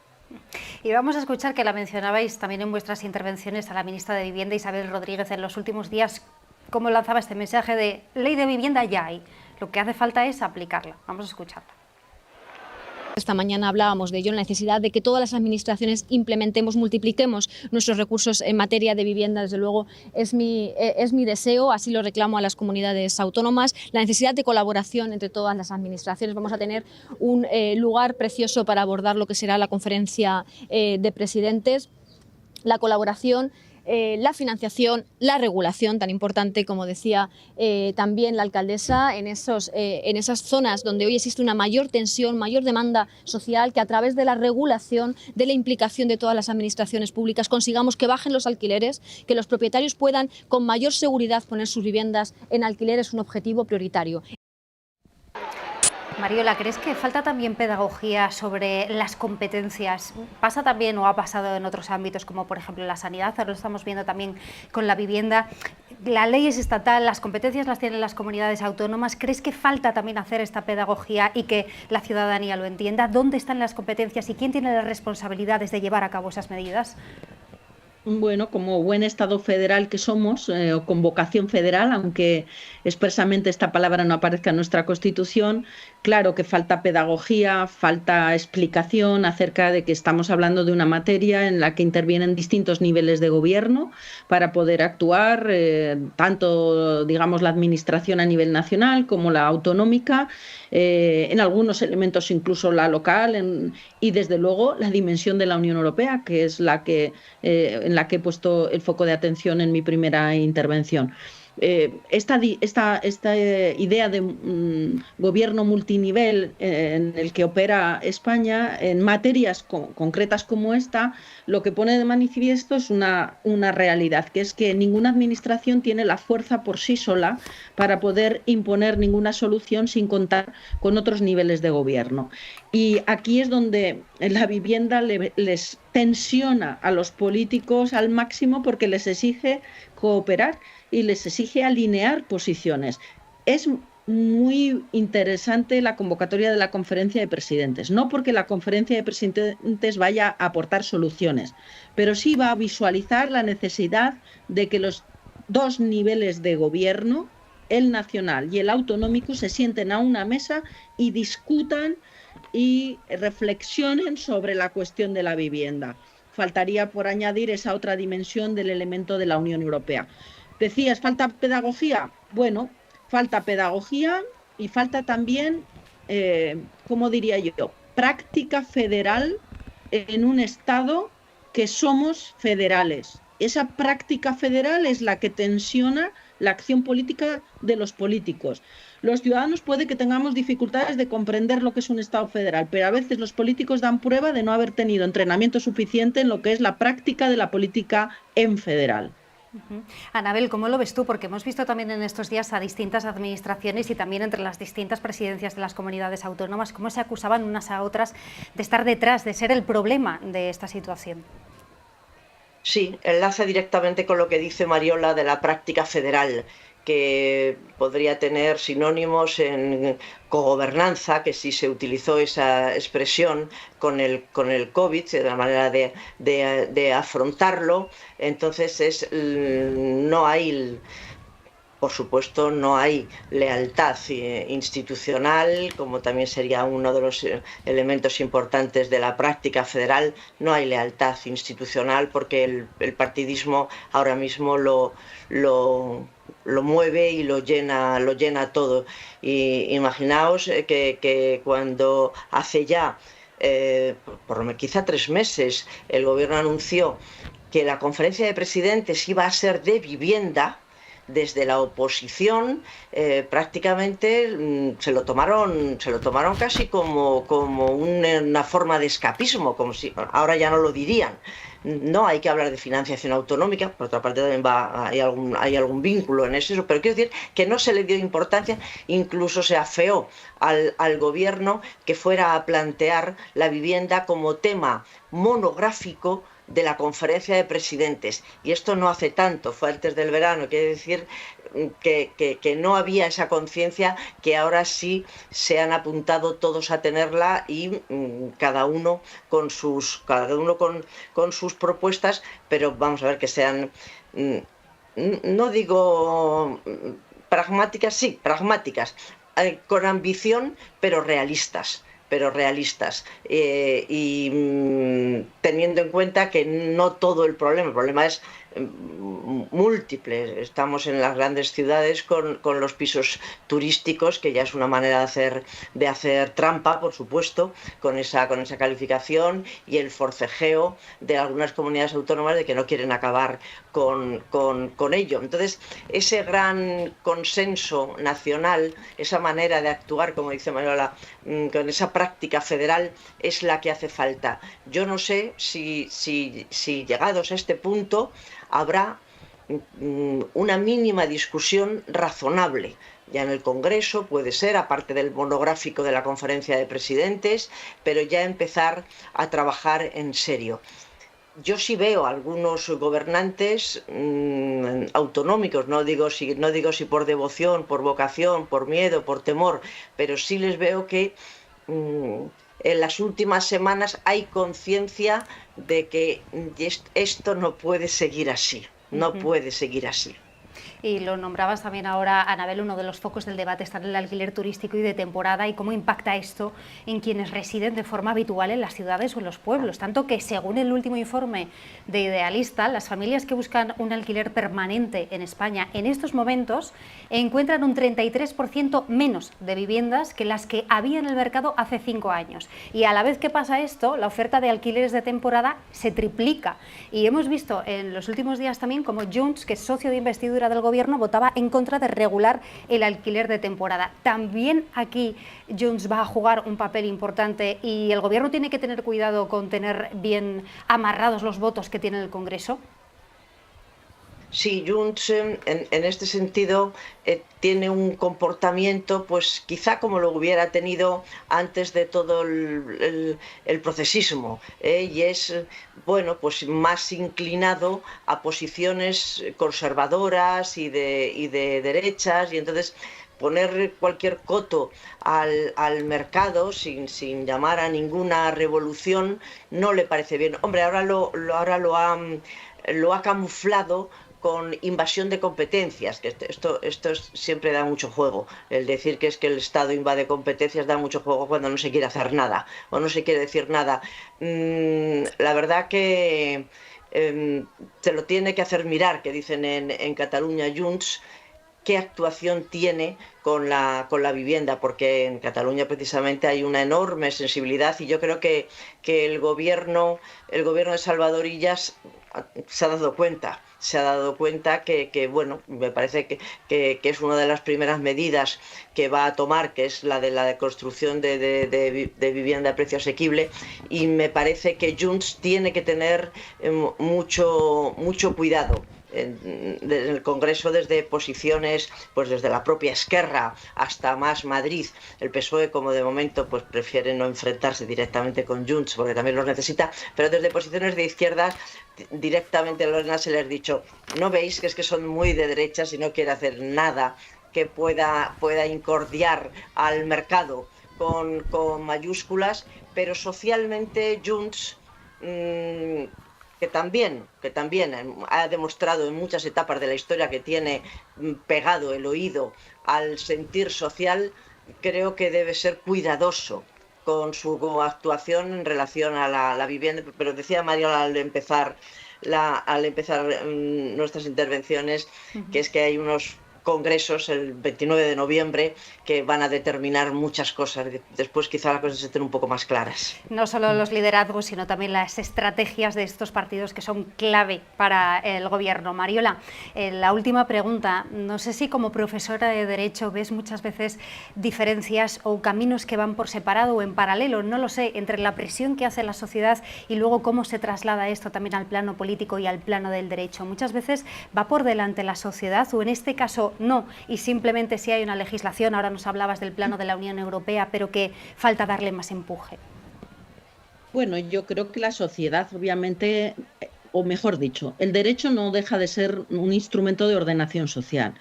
Y vamos a escuchar, que la mencionabais también en vuestras intervenciones, a la ministra de Vivienda, Isabel Rodríguez, en los últimos días, cómo lanzaba este mensaje de ley de vivienda ya hay. Lo que hace falta es aplicarla. Vamos a escucharla. Esta mañana hablábamos de ello, la necesidad de que todas las administraciones implementemos, multipliquemos nuestros recursos en materia de vivienda. Desde luego es mi deseo, así lo reclamo a las comunidades autónomas, la necesidad de colaboración entre todas las administraciones. Vamos a tener un lugar precioso para abordar lo que será la conferencia de presidentes, la colaboración, la financiación, la regulación, tan importante como decía también la alcaldesa, en esas zonas donde hoy existe una mayor tensión, mayor demanda social, que a través de la regulación, de la implicación de todas las administraciones públicas consigamos que bajen los alquileres, que los propietarios puedan con mayor seguridad poner sus viviendas en alquiler. Es un objetivo prioritario. Mariola, ¿crees que falta también pedagogía sobre las competencias? ¿Pasa también o ha pasado en otros ámbitos, como por ejemplo la sanidad? Ahora lo estamos viendo también con la vivienda. La ley es estatal, las competencias las tienen las comunidades autónomas. ¿Crees que falta también hacer esta pedagogía y que la ciudadanía lo entienda? ¿Dónde están las competencias y quién tiene las responsabilidades de llevar a cabo esas medidas? Bueno, como buen Estado federal que somos, o con vocación federal, aunque expresamente esta palabra no aparezca en nuestra Constitución, claro que falta pedagogía, falta explicación acerca de que estamos hablando de una materia en la que intervienen distintos niveles de gobierno para poder actuar, tanto, digamos, la administración a nivel nacional como la autonómica, en algunos elementos incluso la local, y desde luego la dimensión de la Unión Europea, que es la que en la que he puesto el foco de atención en mi primera intervención. Esta idea de gobierno multinivel en el que opera España en materias concretas como esta, lo que pone de manifiesto es una realidad, que es que ninguna administración tiene la fuerza por sí sola para poder imponer ninguna solución sin contar con otros niveles de gobierno. Y aquí es donde la vivienda les tensiona a los políticos al máximo, porque les exige cooperar y les exige alinear posiciones. Es muy interesante la convocatoria de la conferencia de presidentes, no porque la conferencia de presidentes vaya a aportar soluciones, pero sí va a visualizar la necesidad de que los dos niveles de gobierno, el nacional y el autonómico, se sienten a una mesa y discutan y reflexionen sobre la cuestión de la vivienda. Faltaría por añadir esa otra dimensión del elemento de la Unión Europea. Decías, ¿falta pedagogía? Bueno, falta pedagogía y falta también, ¿cómo diría yo?, práctica federal en un Estado que somos federales. Esa práctica federal es la que tensiona la acción política de los políticos. Los ciudadanos puede que tengamos dificultades de comprender lo que es un Estado federal, pero a veces los políticos dan prueba de no haber tenido entrenamiento suficiente en lo que es la práctica de la política en federal. Anabel, ¿cómo lo ves tú? Porque hemos visto también en estos días a distintas administraciones y también entre las distintas presidencias de las comunidades autónomas cómo se acusaban unas a otras de estar detrás, de ser el problema de esta situación. Sí, enlaza directamente con lo que dice Mariola de la práctica federal, que podría tener sinónimos en cogobernanza, que sí se utilizó esa expresión con el COVID, de la manera de afrontarlo. Entonces no hay, por supuesto, no hay lealtad institucional, como también sería uno de los elementos importantes de la práctica federal. No hay lealtad institucional porque el partidismo ahora mismo lo mueve y lo llena todo. Y imaginaos que cuando hace ya, quizá 3 meses, el gobierno anunció que la conferencia de presidentes iba a ser de vivienda, desde la oposición prácticamente se lo tomaron casi como una forma de escapismo, como si ahora ya no lo dirían. No hay que hablar de financiación autonómica, por otra parte también hay algún vínculo en eso, pero quiero decir que no se le dio importancia, incluso se afeó al gobierno que fuera a plantear la vivienda como tema monográfico de la conferencia de presidentes. Y esto no hace tanto, fue antes del verano, quiere decir que no había esa conciencia, que ahora sí se han apuntado todos a tenerla y cada uno con sus propuestas, pero vamos a ver que sean, no digo pragmáticas, sí, pragmáticas, con ambición, pero realistas. Y teniendo en cuenta que no todo el problema es múltiple. Estamos en las grandes ciudades con los pisos turísticos, que ya es una manera de hacer trampa, por supuesto, con esa calificación, y el forcejeo de algunas comunidades autónomas de que no quieren acabar con ello. Entonces, ese gran consenso nacional, esa manera de actuar, como dice Mariola, con esa práctica federal, es la que hace falta. Yo no sé si llegados a este punto habrá una mínima discusión razonable. Ya en el Congreso puede ser, aparte del monográfico de la conferencia de presidentes, pero ya empezar a trabajar en serio. Yo sí veo algunos gobernantes autonómicos, no digo si por devoción, por vocación, por miedo, por temor, pero sí les veo que en las últimas semanas hay conciencia de que esto no puede seguir así, no puede seguir así. Y lo nombrabas también ahora, Anabel, uno de los focos del debate está en el alquiler turístico y de temporada y cómo impacta esto en quienes residen de forma habitual en las ciudades o en los pueblos. Tanto que, según el último informe de Idealista, las familias que buscan un alquiler permanente en España en estos momentos encuentran un 33% menos de viviendas que las que había en el mercado hace 5 años. Y a la vez que pasa esto, la oferta de alquileres de temporada se triplica. Y hemos visto en los últimos días también como Junts, que es socio de investidura del gobierno, votaba en contra de regular el alquiler de temporada. También aquí Junts va a jugar un papel importante y el gobierno tiene que tener cuidado con tener bien amarrados los votos que tiene el Congreso. Sí, Junts en este sentido tiene un comportamiento pues quizá como lo hubiera tenido antes de todo el procesismo, y es pues más inclinado a posiciones conservadoras y de derechas, y entonces poner cualquier coto al mercado sin llamar a ninguna revolución no le parece bien. Hombre, ahora lo ha camuflado con invasión de competencias, que esto siempre da mucho juego. El decir que es que el Estado invade competencias da mucho juego cuando no se quiere hacer nada o no se quiere decir nada. La verdad que se lo tiene que hacer mirar, que dicen en Cataluña Junts, qué actuación tiene con la vivienda, porque en Cataluña precisamente hay una enorme sensibilidad y yo creo que el gobierno de Salvador Illas se ha dado cuenta que bueno, me parece que es una de las primeras medidas que va a tomar, que es la de la construcción de vivienda a precio asequible, y me parece que Junts tiene que tener mucho cuidado en el Congreso, desde posiciones, pues desde la propia Esquerra hasta Más Madrid. El PSOE, como de momento, pues prefiere no enfrentarse directamente con Junts porque también los necesita, pero desde posiciones de izquierdas directamente a Lorena se les ha dicho: no veis que es que son muy de derechas y no quiere hacer nada que pueda incordiar al mercado con mayúsculas, pero socialmente Junts que también ha demostrado en muchas etapas de la historia que tiene pegado el oído al sentir social, creo que debe ser cuidadoso con su actuación en relación a la vivienda. Pero decía Mariola al empezar nuestras intervenciones, que es que hay unos congresos el 29 de noviembre que van a determinar muchas cosas. Después quizá las cosas estén un poco más claras. No solo los liderazgos, sino también las estrategias de estos partidos que son clave para el gobierno. Mariola, la última pregunta. No sé si como profesora de Derecho ves muchas veces diferencias o caminos que van por separado o en paralelo, no lo sé, entre la presión que hace la sociedad y luego cómo se traslada esto también al plano político y al plano del derecho. Muchas veces va por delante la sociedad, o en este caso no, y simplemente si hay una legislación, ahora nos hablabas del plano de la Unión Europea, pero que falta darle más empuje. Bueno, yo creo que la sociedad, obviamente, o mejor dicho, el derecho no deja de ser un instrumento de ordenación social.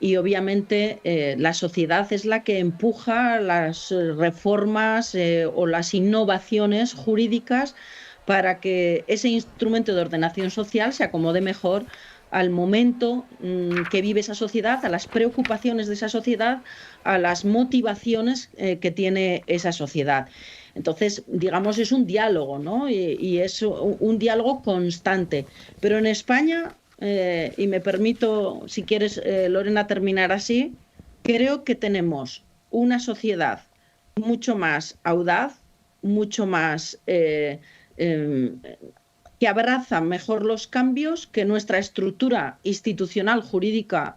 Y obviamente la sociedad es la que empuja las reformas o las innovaciones jurídicas para que ese instrumento de ordenación social se acomode mejor al momento que vive esa sociedad, a las preocupaciones de esa sociedad, a las motivaciones que tiene esa sociedad. Entonces, digamos, es un diálogo, ¿no? Y es un diálogo constante. Pero en España, y me permito, si quieres, Lorena, terminar así, creo que tenemos una sociedad mucho más audaz, mucho más que abraza mejor los cambios, que nuestra estructura institucional, jurídica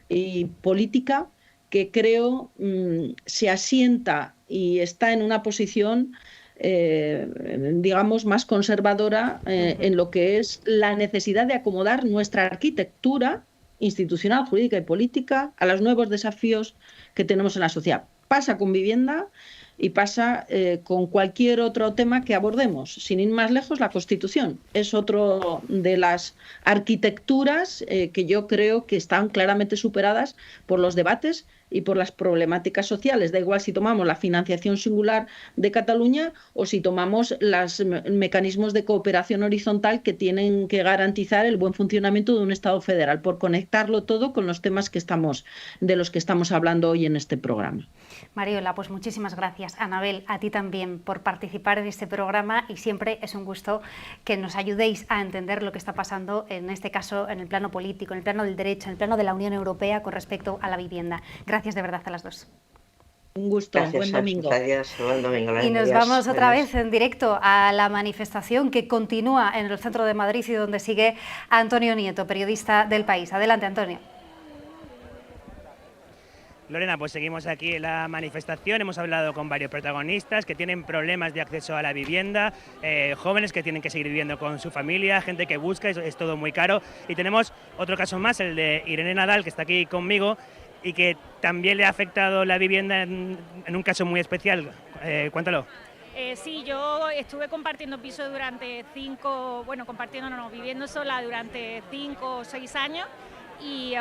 y política, que creo se asienta y está en una posición, digamos, más conservadora en lo que es la necesidad de acomodar nuestra arquitectura institucional, jurídica y política a los nuevos desafíos que tenemos en la sociedad. Pasa con vivienda y pasa con cualquier otro tema que abordemos. Sin ir más lejos, la Constitución es otro de las arquitecturas que yo creo que están claramente superadas por los debates y por las problemáticas sociales. Da igual si tomamos la financiación singular de Cataluña o si tomamos los mecanismos de cooperación horizontal que tienen que garantizar el buen funcionamiento de un Estado federal, por conectarlo todo con los temas de los que estamos hablando hoy en este programa. Mariola, pues muchísimas gracias. Anabel, a ti también por participar en este programa, y siempre es un gusto que nos ayudéis a entender lo que está pasando, en este caso en el plano político, en el plano del derecho, en el plano de la Unión Europea con respecto a la vivienda. Gracias de verdad a las dos. Un gusto, buen domingo. Gracias, buen domingo. Y nos vamos otra vez en directo a la manifestación que continúa en el centro de Madrid y donde sigue Antonio Nieto, periodista del País. Adelante, Antonio. Lorena, pues seguimos aquí en la manifestación. Hemos hablado con varios protagonistas que tienen problemas de acceso a la vivienda, jóvenes que tienen que seguir viviendo con su familia, gente que busca, es todo muy caro. Y tenemos otro caso más, el de Irene Nadal, que está aquí conmigo y que también le ha afectado la vivienda en un caso muy especial. Cuéntalo. Sí, yo estuve compartiendo piso durante viviendo sola durante 5 o 6 años. Y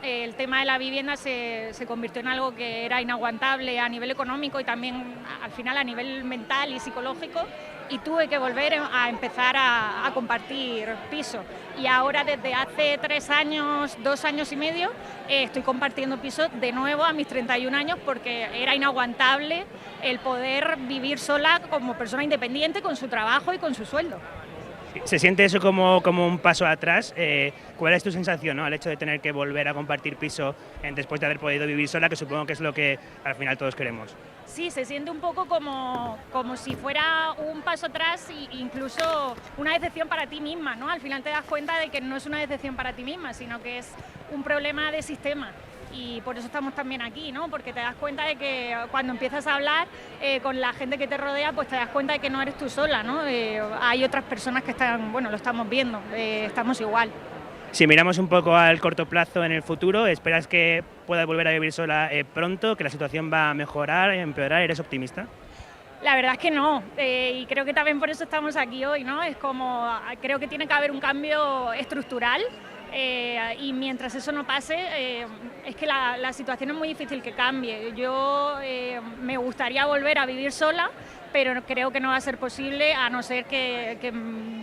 el tema de la vivienda se convirtió en algo que era inaguantable a nivel económico y también al final a nivel mental y psicológico, y tuve que volver a empezar a compartir piso. Y ahora desde hace 3 años, 2 años y medio, estoy compartiendo piso de nuevo a mis 31 años porque era inaguantable el poder vivir sola como persona independiente con su trabajo y con su sueldo. ¿Se siente eso como un paso atrás? ¿Cuál es tu sensación, ¿no?, al hecho de tener que volver a compartir piso después de haber podido vivir sola, que supongo que es lo que al final todos queremos? Sí, se siente un poco como si fuera un paso atrás e incluso una decepción para ti misma, ¿no? Al final te das cuenta de que no es una decepción para ti misma, sino que es un problema de sistema. Y por eso estamos también aquí, ¿no? Porque te das cuenta de que cuando empiezas a hablar con la gente que te rodea, pues te das cuenta de que no eres tú sola, ¿no? Hay otras personas que están, bueno, lo estamos viendo, estamos igual. Si miramos un poco al corto plazo en el futuro, ¿esperas que puedas volver a vivir sola pronto, que la situación va a mejorar, a empeorar? ¿Eres optimista? La verdad es que no, y creo que también por eso estamos aquí hoy, ¿no? Es como, creo que tiene que haber un cambio estructural. Y mientras eso no pase, es que la situación es muy difícil que cambie. Yo me gustaría volver a vivir sola, pero creo que no va a ser posible a no ser que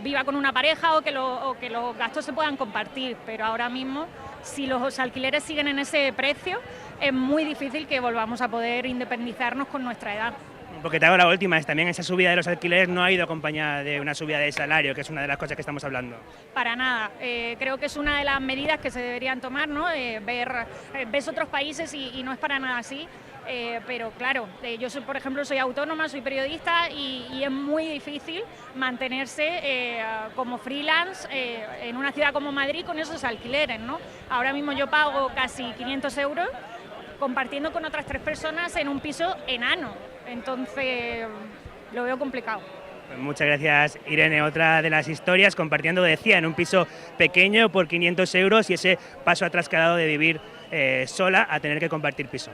viva con una pareja o que los gastos se puedan compartir. Pero ahora mismo, si los alquileres siguen en ese precio, es muy difícil que volvamos a poder independizarnos con nuestra edad. Porque te hago la última, es también esa subida de los alquileres no ha ido acompañada de una subida de salario, que es una de las cosas que estamos hablando. Para nada, creo que es una de las medidas que se deberían tomar, ¿no? Ves otros países y no es para nada así, pero claro, yo por ejemplo soy autónoma, soy periodista y es muy difícil mantenerse como freelance en una ciudad como Madrid con esos alquileres, ¿no? Ahora mismo yo pago casi 500 euros compartiendo con otras 3 personas en un piso enano. Entonces, lo veo complicado. Pues muchas gracias, Irene. Otra de las historias, compartiendo, decía, en un piso pequeño por 500 euros y ese paso atrás que ha dado de vivir sola a tener que compartir piso.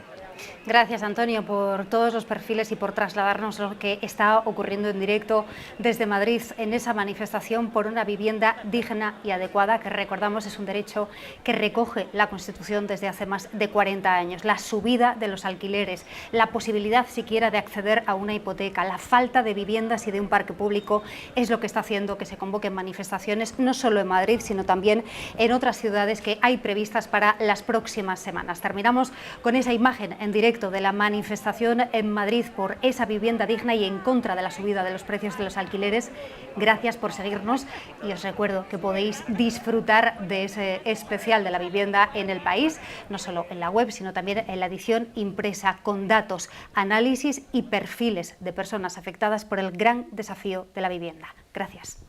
Gracias, Antonio, por todos los perfiles y por trasladarnos lo que está ocurriendo en directo desde Madrid en esa manifestación por una vivienda digna y adecuada, que recordamos es un derecho que recoge la Constitución desde hace más de 40 años. La subida de los alquileres, la posibilidad siquiera de acceder a una hipoteca, la falta de viviendas y de un parque público es lo que está haciendo que se convoquen manifestaciones no solo en Madrid, sino también en otras ciudades que hay previstas para las próximas semanas. Terminamos con esa imagen en directo de la manifestación en Madrid por esa vivienda digna y en contra de la subida de los precios de los alquileres. Gracias por seguirnos y os recuerdo que podéis disfrutar de ese especial de la vivienda en El País, no solo en la web, sino también en la edición impresa, con datos, análisis y perfiles de personas afectadas por el gran desafío de la vivienda. Gracias.